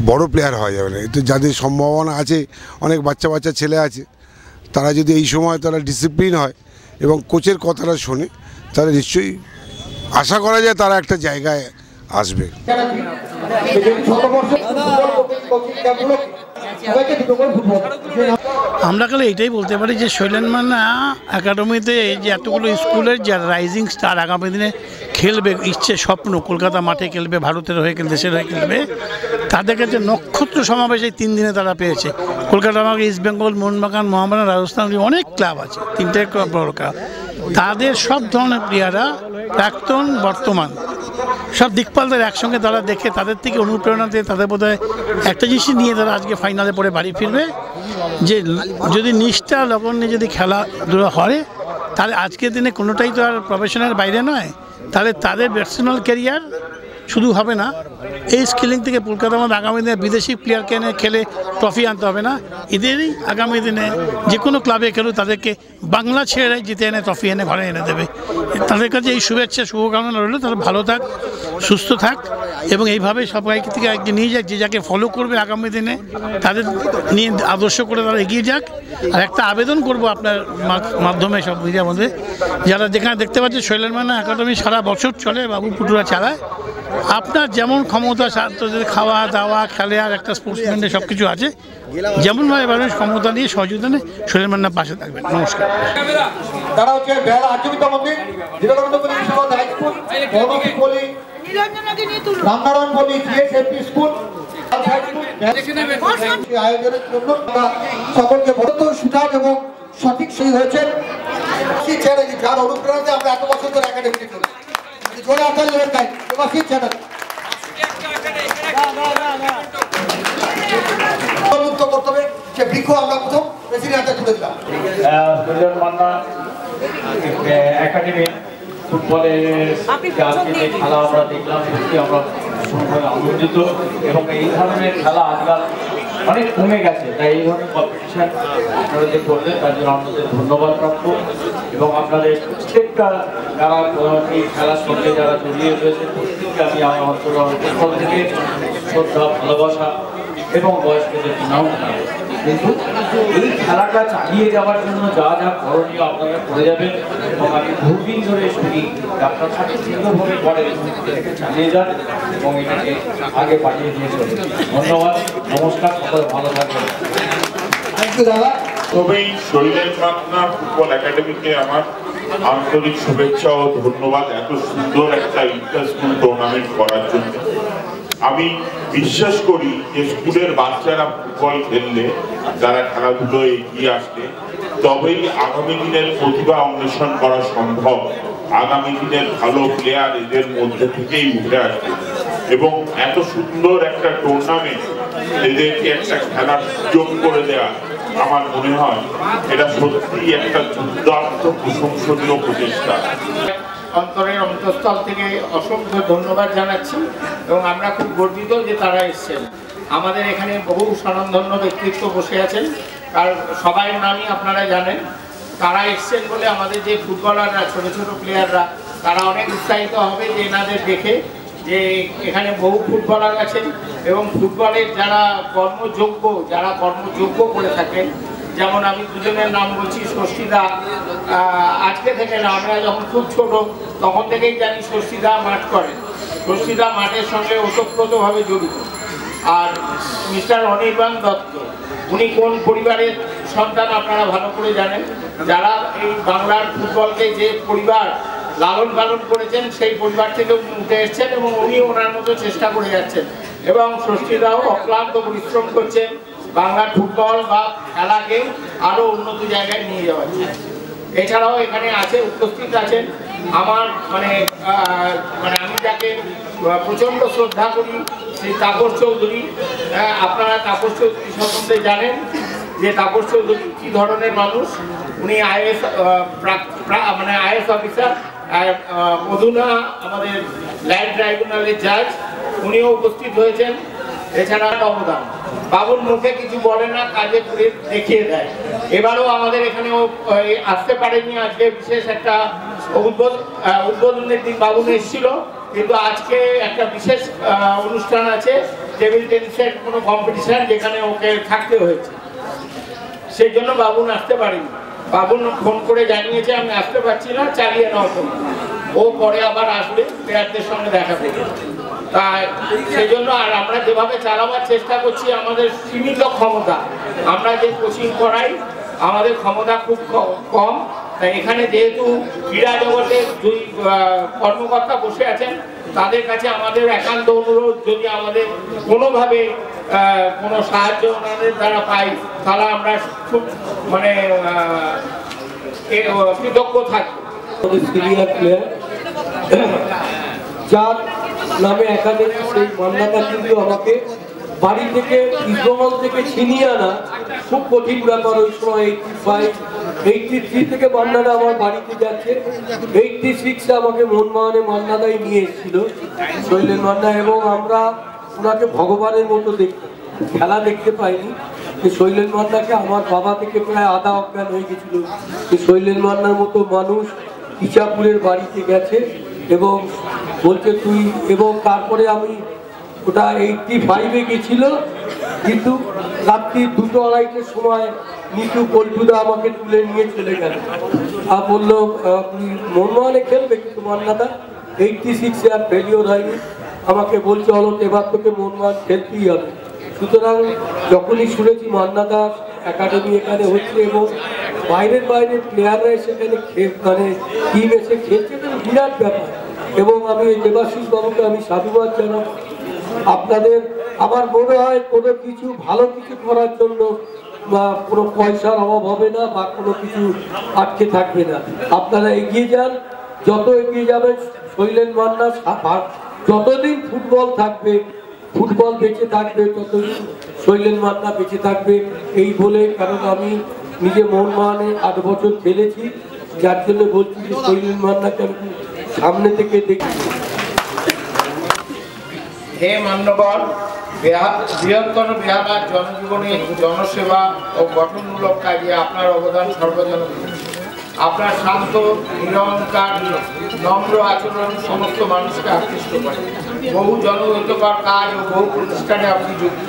বড় প্লেয়ার হওয়া যাবে না। এতে যাদের সম্ভাবনা আছে, অনেক বাচ্চা বাচ্চা ছেলে আছে, তারা যদি এই সময় তারা ডিসিপ্লিন হয় এবং কোচের কথাটা শোনে তাহলে নিশ্চয়ই আশা করা যায় তারা একটা জায়গায় আসবে। আমরা খালি এটাই বলতে পারি যে সোহেল মান্না একাডেমিতে যে এতগুলো স্কুলের যারা রাইজিং স্টার আগামী দিনে খেলবে, ইচ্ছে স্বপ্ন কলকাতা মাঠে খেলবে, ভারতের হয়ে খেলবে, দেশের হয়ে খেলবে, তাদের কাছে নক্ষত্র সমাবেশ এই 3 দিনে তারা পেয়েছে। কলকাতা আমাকে ইস্ট বেঙ্গল, মোহনবাগান, মোহামেডান, রাজস্থান, অনেক ক্লাব আছে, 3টে বড় ক্লাব, তাদের সব ধরনের প্লেয়াররা প্রাক্তন বর্তমান সব দিকপালদের একসঙ্গে তারা দেখে তাদের থেকে অনুপ্রেরণা দিয়ে তাদের বোধহয় একটা জিনিস নিয়ে তারা আজকে ফাইনালে পড়ে বাড়ি ফিরবে, যে যদি নিষ্ঠা লগন নিয়ে যদি খেলাধুলা হয় তাহলে আজকের দিনে কোনোটাই তো আর প্রফেশনের বাইরে নয়, তাহলে তাদের পার্সোনাল ক্যারিয়ার শুধু হবে না, এই স্কিলিং থেকে কলকাতা আমাদের আগামী দিনে বিদেশি প্লেয়ারকে এনে খেলে ট্রফি আনতে হবে না, এদেরই আগামী দিনে যে কোনো ক্লাবে খেলুক তাদেরকে বাংলা ছেড়ে জিতে এনে ট্রফি এনে ঘরে এনে দেবে। তাদের কাছে এই শুভেচ্ছা শুভকামনা রইল, তারা ভালো থাক, সুস্থ থাক, এবং এইভাবে সবাইকে থেকে একদিন নিয়ে যাক, যে যাকে ফলো করবে আগামী দিনে তাদের নিয়ে আদর্শ করে তারা এগিয়ে যাক। আর একটা আবেদন করব আপনার মাধ্যমে সব মিডিয়ার মধ্যে, যারা যেখানে দেখতে পাচ্ছে সোহেল মান্না একাডেমি সারা বছর চলে, বাবু পুটুরা চালায়, আপনার যেমন ক্ষমতা ছাত্রদের খাওয়া দাওয়া খেলে আর একটা স্পোর্টসম্যানের সব কিছু আছে, যেমনভাবে মানুষ ক্ষমতা নিয়ে সহযোগিতা নিয়ে সোহেল মান্নার পাশে থাকবেন। নমস্কার। তারা হচ্ছে বেহালা আর্যবিদ্যা মন্দির, রামনারায়ণ বলি, জিএসএফপি স্কুল, আয়োজনের জন্য সকলকে বলত সুঠাম এবং সঠিক সেই হয়েছেন চ্যাটার্জি, যার অনুপ্রেরণাতে আমরা এত বছর ধরে একাডেমিতে চলেছি। জোরে আসার জন্য তাই দেবাশিস চ্যাটার্জি করতে হবে, সে বৃক্ষ আমরা প্রথম প্রেসিডেন্টে তুলে দিলাম। একাডেমি ফুটবলের খেলা আমরা দেখলাম, সত্যি আমরা আনন্দিত এবং এই ধরনের খেলা আজকাল অনেক কমে গেছে, তাই এই ধরনের কম্পিটিশন আপনারা যে করলেন তার জন্য আপনাদের ধন্যবাদ প্রাপ্য এবং আপনাদের প্রত্যেকটা যারা এই খেলার সঙ্গে যারা জড়িয়ে রয়েছে প্রত্যেককে আমি আমার অন্তর থেকে শ্রদ্ধা, ভালোবাসা এবং বয়স্কদের নাম। কিন্তু এই খেলাটা চালিয়ে যাওয়ার জন্য যা যা করণীয় আপনারা করে যাবেন এবং আমি বহুদিন ধরে শুনি আপনারা সাথে দৃঢ়ভাবে করেন, এটাকে চালিয়ে যান এবং এটাকে আগে পাঠিয়ে দিয়ে চলেন। ধন্যবাদ, নমস্কার, সকলে ভালো থাকবেন। তবেই শৈলেন মান্না ফুটবল একাডেমিকে আমার আন্তরিক শুভেচ্ছা ও ধন্যবাদ এত সুন্দর একটা ইন্টার স্কুল টুর্নামেন্ট করার জন্য। আমি বিশ্বাস করি যে স্কুলের বাচ্চারা ফুটবল খেললে, যারা খেলাধুলোয় এগিয়ে আসলে, তবেই আগামী দিনের প্রতিভা অন্বেষণ করা সম্ভব। আগামী দিনের ভালো প্লেয়ার এদের মধ্যে থেকেই উঠে আসবে এবং এত সুন্দর একটা টুর্নামেন্ট এদেরকে একটা খেলার সুযোগ করে দেওয়া আমার মনে হয় এটা সত্যি একটা দুর্দান্ত প্রশংসনীয় প্রচেষ্টা। অন্তরের অন্তঃস্থল থেকে অসংখ্য ধন্যবাদ জানাচ্ছি এবং আমরা খুব গর্বিত যে তারা এসছেন। আমাদের এখানে বহু স্বনামধন্য ব্যক্তিত্ব বসে আছেন, আর সবাই নামই আপনারা জানেন। তারা এসছেন বলে আমাদের যে ফুটবলাররা, ছোট ছোট প্লেয়াররা, তারা অনেক উৎসাহিত হবে যে এনাদের দেখে যে এখানে বহু ফুটবলার আছেন এবং ফুটবলের যারা কর্মযোগ্য করে থাকেন। যেমন আমি দুজনের নাম বলছি, ষষ্ঠীদা আজকে থেকে না, আমরা যখন খুব ছোট তখন থেকেই জানি ষষ্ঠীদা মাঠ করেন। ষষ্ঠীদা মাঠের সঙ্গে ওতপ্রোতভাবে জড়িত। আর মিস্টার অনির্বাণ দত্ত, উনি কোন পরিবারের সন্তান আপনারা ভালো করে জানেন। যারা এই বাংলার ফুটবলকে যে পরিবার লালন পালন করেছেন সেই পরিবার থেকে উনি উঠে এসছেন এবং উনি ওনার মতো চেষ্টা করে যাচ্ছেন এবং ষষ্ঠীদাও অক্লান্ত পরিশ্রম করছেন বাংলার ফুটবল বা খেলাকে আরও উন্নত জায়গায় নিয়ে যাওয়ার জন্য। এছাড়াও এখানে উপস্থিত আছেন আমার আমি যাকে প্রচণ্ড শ্রদ্ধা করি, শ্রী তাপস চৌধুরী। আপনারা তাপস চৌধুরী সম্বন্ধে জানেন যে তাপস চৌধুরী কী ধরনের মানুষ। উনি আইএস অফিসার, অধুনা আমাদের ল্যান্ড ট্রাইব্যুনালের জাজ, উনিও উপস্থিত হয়েছেন। এছাড়া অবদান বাবুর মুখে কিছু বলে না, কাজে করে দেখিয়ে দেয়। এবারও আমাদের এখানেও আসতে পারেনি, আজকে বিশেষ একটা উদ্বোধনের দিন বাবুন এসেছিল, কিন্তু আজকে একটা বিশেষ অনুষ্ঠান আছে, টেবিল টেনিসের কোনো কম্পিটিশন, যেখানে ওকে থাকতে হয়েছে, সেই জন্য বাবুন আসতে পারেনি। বাবুন ফোন করে জানিয়েছে আমি আসতে পারছি না, চালিয়ে নাও তোমরা। ও পরে আবার আসবে, প্লেয়ারদের সঙ্গে দেখা করবে। তাই সেই জন্য আর আমরা যেভাবে চালাবার চেষ্টা করছি, আমাদের সীমিত ক্ষমতা, আমরা যে কোচিং করাই আমাদের ক্ষমতা খুব কম। তাই এখানে যেহেতু ক্রীড়া জগতের দুই কর্মকর্তা বসে আছেন, তাদের কাছে আমাদের একান্ত অনুরোধ, যদি আমাদের কোনোভাবে কোনো সাহায্য ওনাদের দ্বারা পাই, তাহলে আমরা খুব কৃতজ্ঞ থাকি। সিনিয়র প্লেয়ার যার নামে একাডেমি, সেই মান্নাটা কিন্তু আমাকে বাড়ি থেকে ইস্টবেঙ্গল থেকে ছিনিয়ে আনা খুব কঠিন ব্যাপার। ওই সময় 83 থেকে মান্নাদা আমার বাড়িতে যাচ্ছে, 86-এ আমাকে মোহনবাগানে মান্নাদাই নিয়ে এসেছিল শৈলেন মান্না, এবং আমরা ওনাকে ভগবানের মতো দেখতাম। খেলা দেখতে পাইনি, শৈলেন মান্নাকে আমার বাবা থেকে প্রায় আধা অজ্ঞান হয়ে গেছিল। শৈলেন মান্নার মতো মানুষ ইচাপুরের বাড়িতে গেছে এবং বলছে তুই, এবং তারপরে আমি ওটা 85-এ গেছিল, কিন্তু রাত্রি 2-2-2:30-এর সময় নিতু পল্টুদা আমাকে তুলে নিয়ে চলে গেল আর বললো তুই মোহনবাগানে খেলবে, কিন্তু মান্নাদা 86-এ আর ফেলিওর হয়নি। আমাকে বলছে হলো এবার তোকে মোহনবাগান খেলতেই হবে। সুতরাং যখনই শুনেছি মান্নাদা একাডেমি এখানে হচ্ছে এবং বাইরের প্লেয়াররা সেখানে টিম এসে খেলছে, এটা বিরাট ব্যাপার। এবং আমি দেবাশিস বাবুকে আমি সাধুবাদ জানাব। আপনাদের আমার মনে হয় কোনো কিছু ভালো কিছু করার জন্য বা কোনো পয়সার অভাব হবে না বা কোনো কিছু আটকে থাকবে না। আপনারা এগিয়ে যান, যত এগিয়ে যাবেন শৈলেন মান্না যতদিন ফুটবল থাকবে, ফুটবল বেঁচে থাকবে, ততদিন শৈলেন মান্না বেঁচে থাকবে এই বলে। কারণ আমি নিজে মোহনবাগানে 8 বছর খেলেছি, যার জন্য বলছি যে শৈলেন মান্নাকে আমি সামনে থেকে দেখি। হে মান্যবর, বৃহত্তর বিহার জনজীবনে জনসেবা ও গঠনমূলক কাজে আপনার অবদান সর্বজনীন। আপনার শান্ত, নিরহংকার, নম্র আচরণ সমস্ত মানুষকে আকৃষ্ট করে। বহু জনহিতকর কাজ ও বহু প্রতিষ্ঠানে আপনি যুক্ত।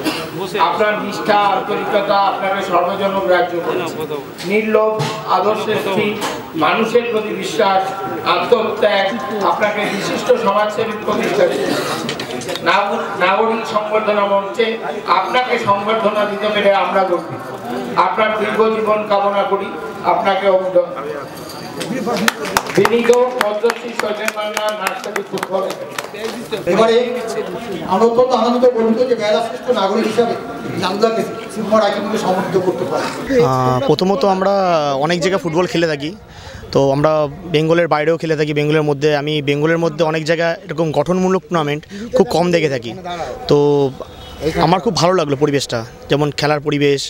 আপনার নিষ্ঠা, আন্তরিকতা আপনাকে সর্বজনগ্রাহ্য করেছে। নির্লোভ, আদর্শের স্থির, মানুষের প্রতি বিশ্বাস, আত্মত্যাগ আপনাকে বিশিষ্ট সমাজসেবী প্রতিষ্ঠা করেছে। নাগরিক সংবর্ধনা মঞ্চে আপনাকে সংবর্ধনা দিতে পেরে আমরা গর্বিত। আপনার দীর্ঘ জীবন কামনা করি। আপনাকে বিনীত পদ্মশ্রী শৈলেন মান্না নার্সারি ফুটবল। এবারে আমরা অত্যন্ত আনন্দিত গর্বিত যে বেহালা শ্রেষ্ঠ নাগরিক হিসাবে জামদাকে ফুটবল আয়োজনকে সমর্থিত করতে পারি। প্রথমত আমরা অনেক জায়গায় ফুটবল খেলে থাকি, তো আমরা বেঙ্গলের বাইরেও খেলে থাকি। বেঙ্গলের মধ্যে আমি বেঙ্গলের মধ্যে অনেক জায়গায় এরকম গঠনমূলক টুর্নামেন্ট খুব কম দেখে থাকি। তো আমার খুব ভালো লাগলো পরিবেশটা, যেমন খেলার পরিবেশ,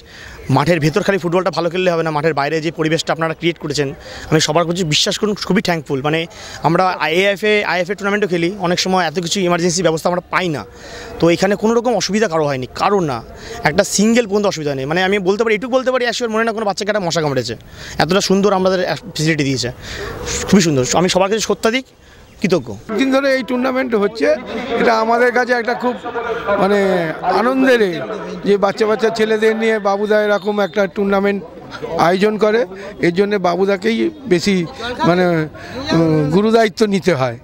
মাঠের ভেতর খালি ফুটবলটা ভালো খেললে হবে না, মাঠের বাইরে যে পরিবেশটা আপনারা ক্রিয়েট করেছেন আমি সবার কাছে বিশ্বাস করুন খুবই থ্যাঙ্কফুল। মানে আমরা আইএফএ টুর্নামেন্টও খেলি, অনেক সময় এত কিছু ইমার্জেন্সি ব্যবস্থা আমরা পাই না, তো এখানে কোনো রকম অসুবিধা কারো হয়নি, কারণ না একটা সিঙ্গেল পর্যন্ত অসুবিধা নেই। মানে আমি বলতে পারি, এটুকু বলতে পারি অ্যাকচুয়াল মনে না কোনো বাচ্চাকে একটা মশা কামড়েছে, এতটা সুন্দর আমাদের ফেসিলিটি দিয়েছে, খুবই সুন্দর। আমি সবার কাছে সত্যাধিক কৃতজ্ঞ। দিন ধরে এই টুর্নামেন্ট হচ্ছে, এটা আমাদের কাছে একটা খুব মানে আনন্দের, যে বাচ্চা ছেলেদের নিয়ে বাবুদা এরকম একটা টুর্নামেন্ট আয়োজন করে। এর জন্য বাবুদাকেই বেশি মানে গুরুদায়িত্ব নিতে হয়।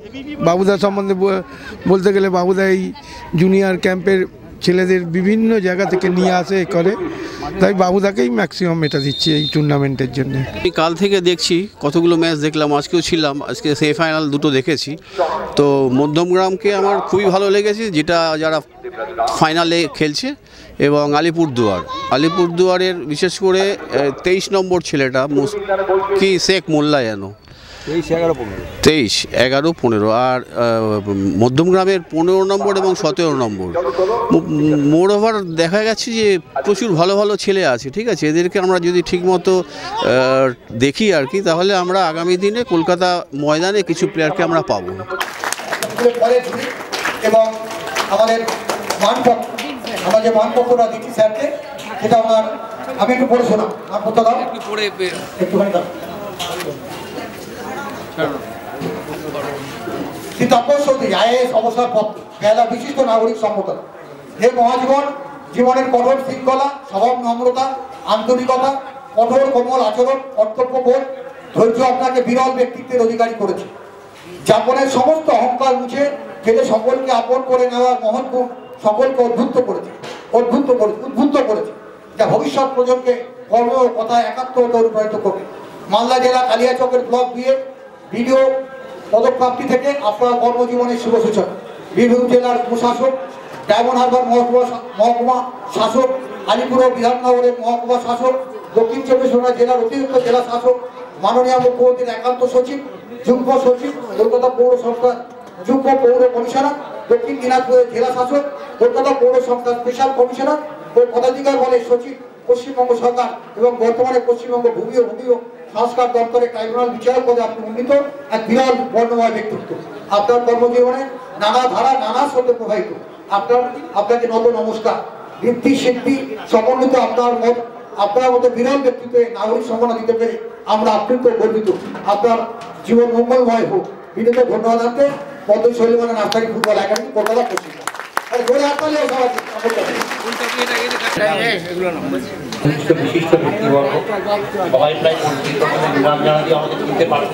বাবুদা সম্বন্ধে বলতে গেলে বাবুদা এই জুনিয়র ক্যাম্পের ছেলেদের বিভিন্ন জায়গা থেকে নিয়ে আসে করে, তাই বাবুদাকেই ম্যাক্সিমাম এটা দিচ্ছি এই টুর্নামেন্টের জন্য। আমি কাল থেকে দেখছি, কতগুলো ম্যাচ দেখলাম, আজকেও ছিলাম, আজকে সেমিফাইনাল দুটো দেখেছি। তো মধ্যমগ্রামকে আমার খুবই ভালো লেগেছে, যেটা যারা ফাইনালে খেলছে, এবং আলিপুরদুয়ারের বিশেষ করে 23 নম্বর ছেলেটা কি শেখ মোল্লা যেন 23, 11, 15, আর মধ্যমগ্রামের 15 নম্বর এবং 17 নম্বর। মোর ওভার দেখা গেছে যে প্রচুর ভালো ভালো ছেলে আছে, ঠিক আছে। এদেরকে আমরা যদি ঠিকমতো দেখি আর কি, তাহলে আমরা আগামী দিনে কলকাতা ময়দানে কিছু প্লেয়ারকে আমরা পাবো। এবং আমাদের আমরা যে মানপত্রটা দিচ্ছি স্যারকে, সেটা আমার আমি একটু পড়ে শোনাম। মানপত্র দাও, একটু পড়ে একটুখানি দাও। আইএএস অবসরপ্রাপ্ত বেহালা বিশিষ্ট নাগরিক সংগঠন। হে মহাজীবন, জীবনের কঠোর শৃঙ্খলা, স্বভাব নম্রতা, আন্তরিকতা, কঠোর কোমল আচরণ, কর্তব্যবোধ, ধৈর্য আপনাকে বিরল ব্যক্তিত্বের অধিকারী করেছে। যাপনের সমস্ত অহংকার মুছে ফেলে সকলকে আপন করে নেওয়ার মহৎ গুণ সকলকে উদ্বুদ্ধ করেছে, যা ভবিষ্যৎ প্রজন্মকে কর্ম ও কথায় একাত্মতা অনুপ্রাণিত করবে। মালদা জেলা কালিয়াচকের ব্লক দিয়ে ভিডিও পদপ্রাপ্তি থেকে আপনার কর্মজীবনের শুভ সূচনা। বীরভূম জেলার প্রশাসক, ডায়মন্ড হারবার মহকুমা শাসক, আলিপুর ও বিধাননগরের মহকুমা শাসক, দক্ষিণ 24 পরগনা জেলার অতিরিক্ত জেলা শাসক, মাননীয় মুখ্যমন্ত্রীর একান্ত সচিব, যুগ্ম সচিব, কলকাতা পৌর সংস্থার যুগ্ম পৌর কমিশনার, দক্ষিণ দিনাজপুরের জেলা শাসক, কলকাতা পৌর সংস্থার স্পেশাল কমিশনার ও পদাধিকার বলের সচিব, পশ্চিমবঙ্গ সরকার এবং বর্তমানে পশ্চিমবঙ্গ ভূমি ও সংস্কার দপ্তরের ট্রাইব্যুনাল বিচারক পদে আপনি উন্নীত এক বিরল বর্ণময় ব্যক্তিত্ব। আপনার কর্মজীবনে নানা ধারা, নানা স্রোতে প্রবাহিত। আপনাকে নত নমস্কার। বৃত্তি সিদ্ধি সমন্বিত আপনার মতো বিরল ব্যক্তিত্বে নাগরিক সম্মান দিতে পেরে আমরা আপ্লুত গর্বিত। আপনার জীবন মঙ্গলময় হোক। বিনীত ধন্যবাদ জানাতে Padmashri Shailen Manna nursery football academy, Kolkata, পশ্চিম। বিশিষ্ট ব্যক্তিবর্গ সবাই প্রায় পরিচিত, নাম জানা দিয়ে আমাদের চিনতে পারছি।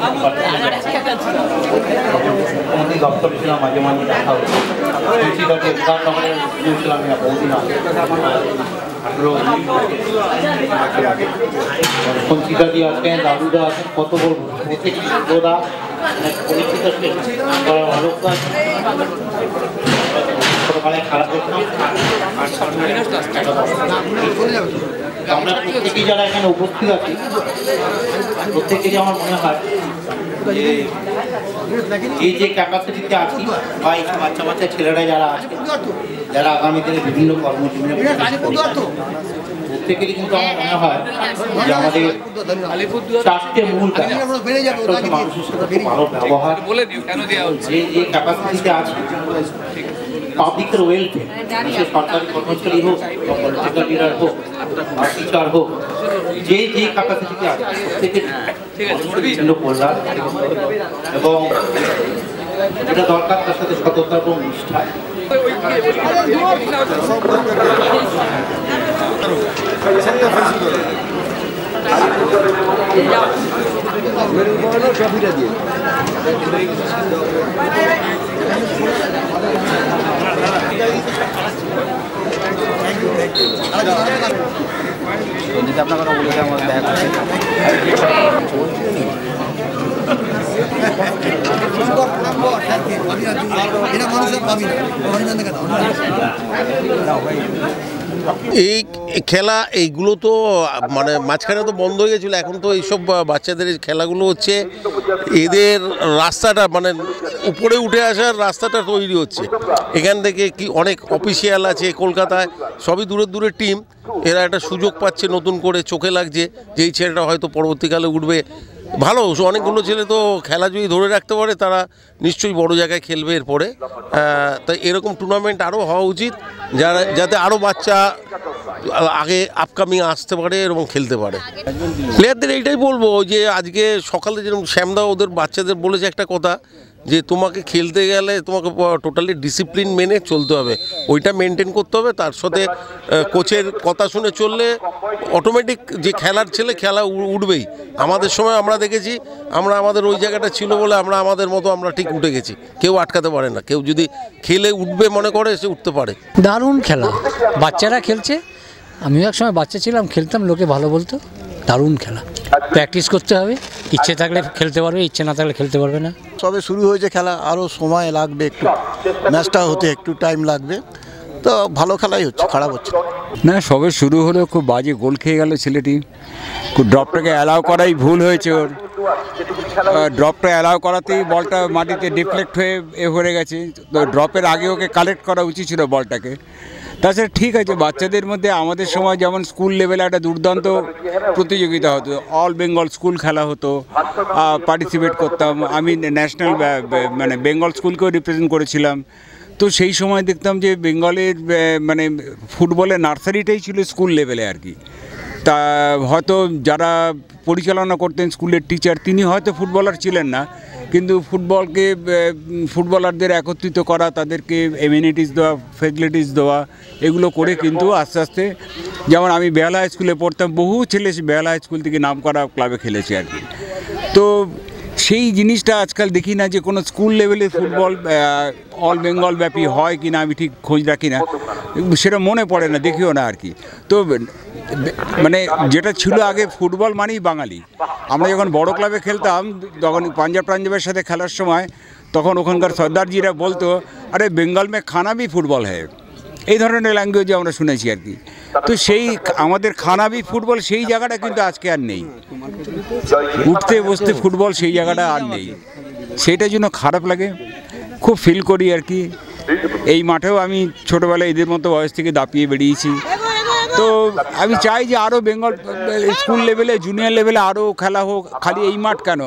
মুখ্যমন্ত্রী দপ্তরে ছিলাম, মাঝে মাঝে দেখা হচ্ছে। ছিলাম বহুদিন আগে, 18 পঞ্চিকাদি আছেন, দাদুদা আছেন, কত বলবো প্রত্যেক শিল্পদা পরিচিত আছেন, অলোক আছেন, সকালে খেলা করতাম। আমরা প্রত্যেকেই যারা এখানে উপস্থিত আছি প্রত্যেকেরই আমার মনে হয় এই যে ক্যাপাসিটিতে আছি বা এই বাচ্চা বাচ্চা ছেলেরা যারা আছে যারা আগামী দিনে বিভিন্ন কর্মজীবনে প্রত্যেকেরই কিন্তু আমার মনে হয় যে আমাদের চারটে মূল মানুষের সাথে ভালো ব্যবহার, যে যে ক্যাপাসিটিতে আছে পাবলিকের ওয়েলফেয়ার, সে সরকারি কর্মচারী হোক বা পলিটিক্যাল লিডার হোক বা টিচার হোক, যে যে ক্যাপাসিটিতে আছে প্রত্যেকের বিভিন্ন কল্যাণ এবং যেটা দরকার তার সাথে সততা এবং নিষ্ঠা। আপনার কথা বলে আমার দেখা এই খেলা এইগুলো তো মানে মাঝখানে তো বন্ধ হয়ে গেছিলো, এখন তো এইসব বাচ্চাদের খেলাগুলো হচ্ছে এদের রাস্তাটা মানে উপরে উঠে আসার রাস্তাটা তৈরি হচ্ছে। এখান থেকে কি অনেক অফিসিয়াল আছে কলকাতায়, সবই দূরের দূরের টিম, এরা একটা সুযোগ পাচ্ছে নতুন করে, চোখে লাগছে যে এই ছেলেটা হয়তো পরবর্তীকালে উঠবে ভালো। অনেকগুলো ছেলে তো খেলা যদি ধরে রাখতে পারে তারা নিশ্চয়ই বড় জায়গায় খেলবে এরপরে। তাই এরকম টুর্নামেন্ট আরও হওয়া উচিত, যাতে আরও বাচ্চা আগে আপকামিং আসতে পারে এবং খেলতে পারে। প্লেয়ারদের এইটাই বলবো যে আজকে সকালে যেরকম শ্যামদা ওদের বাচ্চাদের বলেছে একটা কথা, যে তোমাকে খেলতে গেলে তোমাকে টোটালি ডিসিপ্লিন মেনে চলতে হবে, ওইটা মেনটেন করতে হবে। তার সাথে কোচের কথা শুনে চললে অটোমেটিক যে খেলার ছেলে খেলা উঠবেই। আমাদের সময় আমরা দেখেছি, আমরা আমাদের ওই জায়গাটা ছিল বলে আমরা আমাদের মতো আমরা ঠিক উঠে গেছি, কেউ আটকাতে পারে না। কেউ যদি খেলে উঠবে মনে করে সে উঠতে পারে। দারুণ খেলা, বাচ্চারা খেলছে, আমিও এক সময় বাচ্চা ছিলাম, খেলতাম, লোকে ভালো বলতো। দারুণ খেলা, প্র্যাকটিস করতে হবে, ইচ্ছে থাকলে খেলতে পারবে, ইচ্ছে না থাকলে খেলতে পারবে না। সবে শুরু হয়েছে খেলা, আরও সময় লাগবে, একটু ম্যাচটা হতে একটু টাইম লাগবে। তো ভালো খেলাই হচ্ছে, খারাপ হচ্ছে না। সবে শুরু হলো, খুব বাজে গোল খেয়ে গেল ছেলেটি। ড্রপটাকে অ্যালাউ করাই ভুল হয়েছে ওর। ড্রপটা অ্যালাউ করাতেই বলটা মাটিতে ডিফ্লেক্ট হয়ে হয়ে গেছে। তো ড্রপের আগে ওকে কালেক্ট করা উচিত ছিল বলটাকে। তাছাড়া ঠিক আছে, বাচ্চাদের মধ্যে আমাদের সময় যেমন স্কুল লেভেলে একটা দুর্দান্ত প্রতিযোগিতা হতো, অল বেঙ্গল স্কুল খেলা হতো, পার্টিসিপেট করতাম। আমি ন্যাশনাল মানে বেঙ্গল স্কুলকেও রিপ্রেজেন্ট করেছিলাম। তো সেই সময় দেখতাম যে বেঙ্গলের মানে ফুটবলের নার্সারিটাই ছিল স্কুল লেভেলে আর কি। তা হয়তো যারা পরিচালনা করতেন স্কুলের টিচার, তিনি হয়তো ফুটবলার ছিলেন না, কিন্তু ফুটবলারদের একত্রিত করা, তাদেরকে এমিনিটিস দেওয়া, ফেসিলিটিস দেওয়া, এগুলো করে কিন্তু আস্তে আস্তে, যেমন আমি বেহালা হাই স্কুলে পড়তাম, বহু ছেলে বেহালা হাই স্কুল থেকে নাম করা ক্লাবে খেলেছে আর কি। তো সেই জিনিসটা আজকাল দেখি না যে কোনো স্কুল লেভেলে ফুটবল অল বেঙ্গল ব্যাপী হয় কি না, আমি ঠিক খোঁজ রাখি না, সেটা মনে পড়ে না, দেখিও না আর কি। তো মানে যেটা ছিল আগে, ফুটবল মানেই বাঙালি। আমরা যখন বড় ক্লাবে খেলতাম, তখন পাঞ্জাবের সাথে খেলার সময়, তখন ওখানকার সর্দারজিরা বলতো, আরে বেঙ্গল মে খানা ভি ফুটবল হ্যায়, এই ধরনের ল্যাঙ্গুয়েজে আমরা শুনেছি আর কি। তো সেই আমাদের খানাবি ফুটবল সেই জায়গাটা কিন্তু আজকে আর নেই, উঠতে বসতে ফুটবল সেই জায়গাটা আর নেই। সেইটার জন্য খারাপ লাগে, খুব ফিল করি আর কি। এই মাঠেও আমি ছোটোবেলায় এদের মতো বয়স থেকে দাপিয়ে বেরিয়েছি। তো আমি চাই যে আরও বেঙ্গল স্কুল লেভেলে, জুনিয়র লেভেলে আরও খেলা হোক। খালি এই মাঠ কেন,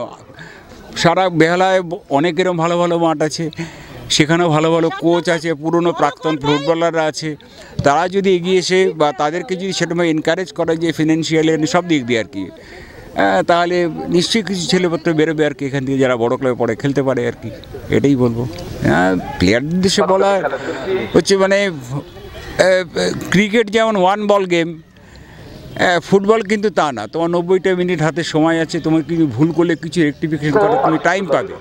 সারা বেহালায় অনেক এরকম ভালো ভালো মাঠ আছে, সেখানেও ভালো ভালো কোচ আছে, পুরনো প্রাক্তন ফুটবলাররা আছে। তারা যদি এগিয়ে এসে বা তাদেরকে যদি সেরকম এনকারেজ করা যায় ফিনান্সিয়ালি সব দিক দিয়ে আর কি, তাহলে নিশ্চয়ই কিছু ছেলেপত্র বেরোবে আর কি এখান থেকে, যারা বড় ক্লাবে পড়ে খেলতে পারে আর কি। এটাই বলবো। প্লেয়ারদের দেশে বলা হচ্ছে মানে ক্রিকেট যেমন ওয়ান বল গেম, ফুটবল কিন্তু তা না। তোমার 90টা মিনিট হাতে সময় আছে, তোমার কিছু ভুল করলে কিছু রেকটিফিকেশন করে তুমি টাইম পাবে।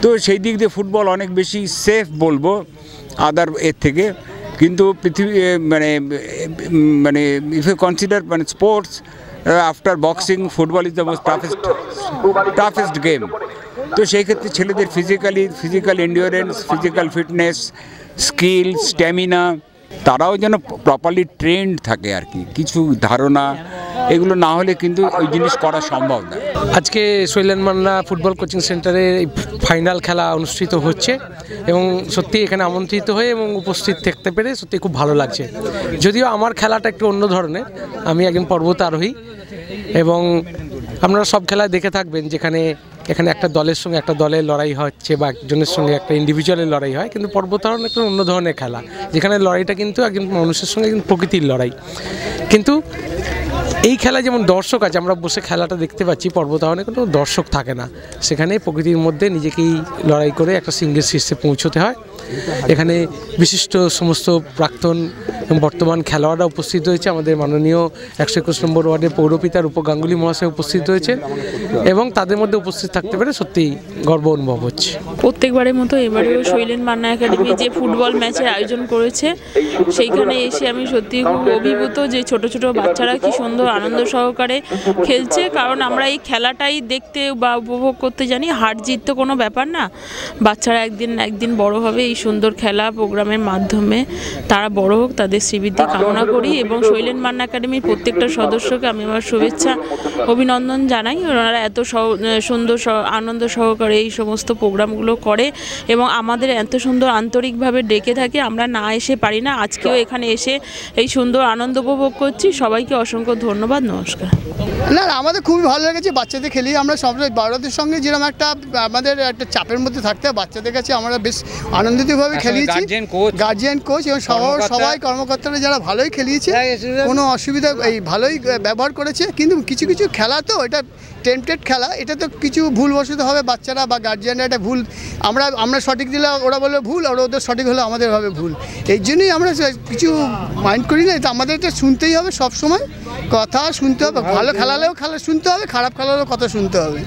তো সেই দিক দিয়ে ফুটবল অনেক বেশি সেফ বলবো আদার এর থেকে। কিন্তু পৃথিবী মানে ইফ ইউ কনসিডার মানে sports after boxing, football is the most toughest game. তো সেই ক্ষেত্রে ছেলেদের physical endurance, physical fitness, skill, stamina, তারাও যেন প্রপারলি ট্রেন্ড থাকে আর কি। কিছু ধারণা এগুলো না হলে কিন্তু ওই জিনিস করা সম্ভব না। আজকে শৈলেন মান্না ফুটবল কোচিং সেন্টারে ফাইনাল খেলা অনুষ্ঠিত হচ্ছে এবং সত্যি এখানে আমন্ত্রিত হয়ে এবং উপস্থিত থাকতে পেরে সত্যি খুব ভালো লাগছে। যদিও আমার খেলাটা একটু অন্য ধরনের, আমি একজন পর্বতারোহী এবং আপনারা সব খেলায় দেখে থাকবেন যেখানে এখানে একটা দলের সঙ্গে একটা দলের লড়াই হচ্ছে বা একজনের সঙ্গে একটা ইন্ডিভিজুয়ালের লড়াই হয়, কিন্তু পর্বতারোহণ একটা অন্য ধরনের খেলা যেখানে লড়াইটা কিন্তু একজন মানুষের সঙ্গে একজন প্রকৃতির লড়াই। কিন্তু এই খেলায় যেমন দর্শক আছে, আমরা বসে খেলাটা দেখতে পাচ্ছি, পর্বতারোহণে কোনো দর্শক থাকে না, সেখানে প্রকৃতির মধ্যে নিজেকেই লড়াই করে একটা সিঙ্গেল শীর্ষে পৌঁছতে হয়। এখানে বিশিষ্ট সমস্ত প্রাক্তন বর্তমান খেলোয়াড়রা উপস্থিত হয়েছে। আমাদের মাননীয় 121 নম্বর ওয়ার্ডের পৌরপিতা রূপক গাঙ্গুলি মহাশয় উপস্থিত হয়েছেন এবং তাদের মধ্যে উপস্থিত থাকতে পেরে সত্যি গর্ব অনুভব হচ্ছে। প্রত্যেকবারের মতো এবারেও শৈলেন মান্না একাডেমি যে ফুটবল ম্যাচের আয়োজন করেছে সেইখানে এসে আমি সত্যি খুব অভিভূত যে ছোট ছোট বাচ্চারা কি সুন্দর আনন্দ সহকারে খেলছে। কারণ আমরা এই খেলাটাই দেখতে বা উপভোগ করতে জানি, হার জিত তো কোনো ব্যাপার না। বাচ্চারা একদিন বড় হবে এই সুন্দর খেলা প্রোগ্রামের মাধ্যমে, তারা বড় হোক, তাদের শ্রীবৃদ্ধি কামনা করি এবং শৈলেন মান্না একাডেমির প্রত্যেকটা সদস্যকে আমি আমার শুভেচ্ছা অভিনন্দন জানাই। ওনারা এত সুন্দর আনন্দ সহকারে এই সমস্ত প্রোগ্রামগুলো করে এবং আমাদের এত সুন্দর আন্তরিকভাবে ডেকে থাকে, আমরা না এসে পারি না। আজকেও এখানে এসে এই সুন্দর আনন্দ উপভোগ করছি। সবাইকে অসংখ্য ধন্যবাদ, নমস্কার। না, আমাদের খুবই ভালো লেগেছে। বাচ্চাদের খেলি আমরা সব বড়দের সঙ্গে যেরকম একটা আমাদের একটা চাপের মধ্যে থাকতে হয়, বাচ্চাদের কাছে আমরা বেশ আনন্দিতভাবে খেলিয়েছি। গার্জিয়ান কোচ এবং সবাই কর্মকর্তারা যারা ভালোই খেলিয়েছে, কোনো অসুবিধা ভালোই ব্যবহার করেছে। কিন্তু কিছু কিছু খেলা তো এটা টেম্পটেড খেলা, এটা তো কিছু ভুলবশত হবে, বাচ্চারা বা গার্জিয়ানরা এটা ভুল, আমরা সঠিক দিলে ওরা বলবে ভুল, আর ওদের সঠিক হলে আমাদের হবে ভুল। এই জন্যই আমরা কিছু মাইন্ড করি না। এটা আমাদের এটা শুনতেই হবে, সব সময় কথা শুনতে হবে। ভালো খেলালেও শুনতে হবে, খারাপ খেলালেও কথা শুনতে হবে।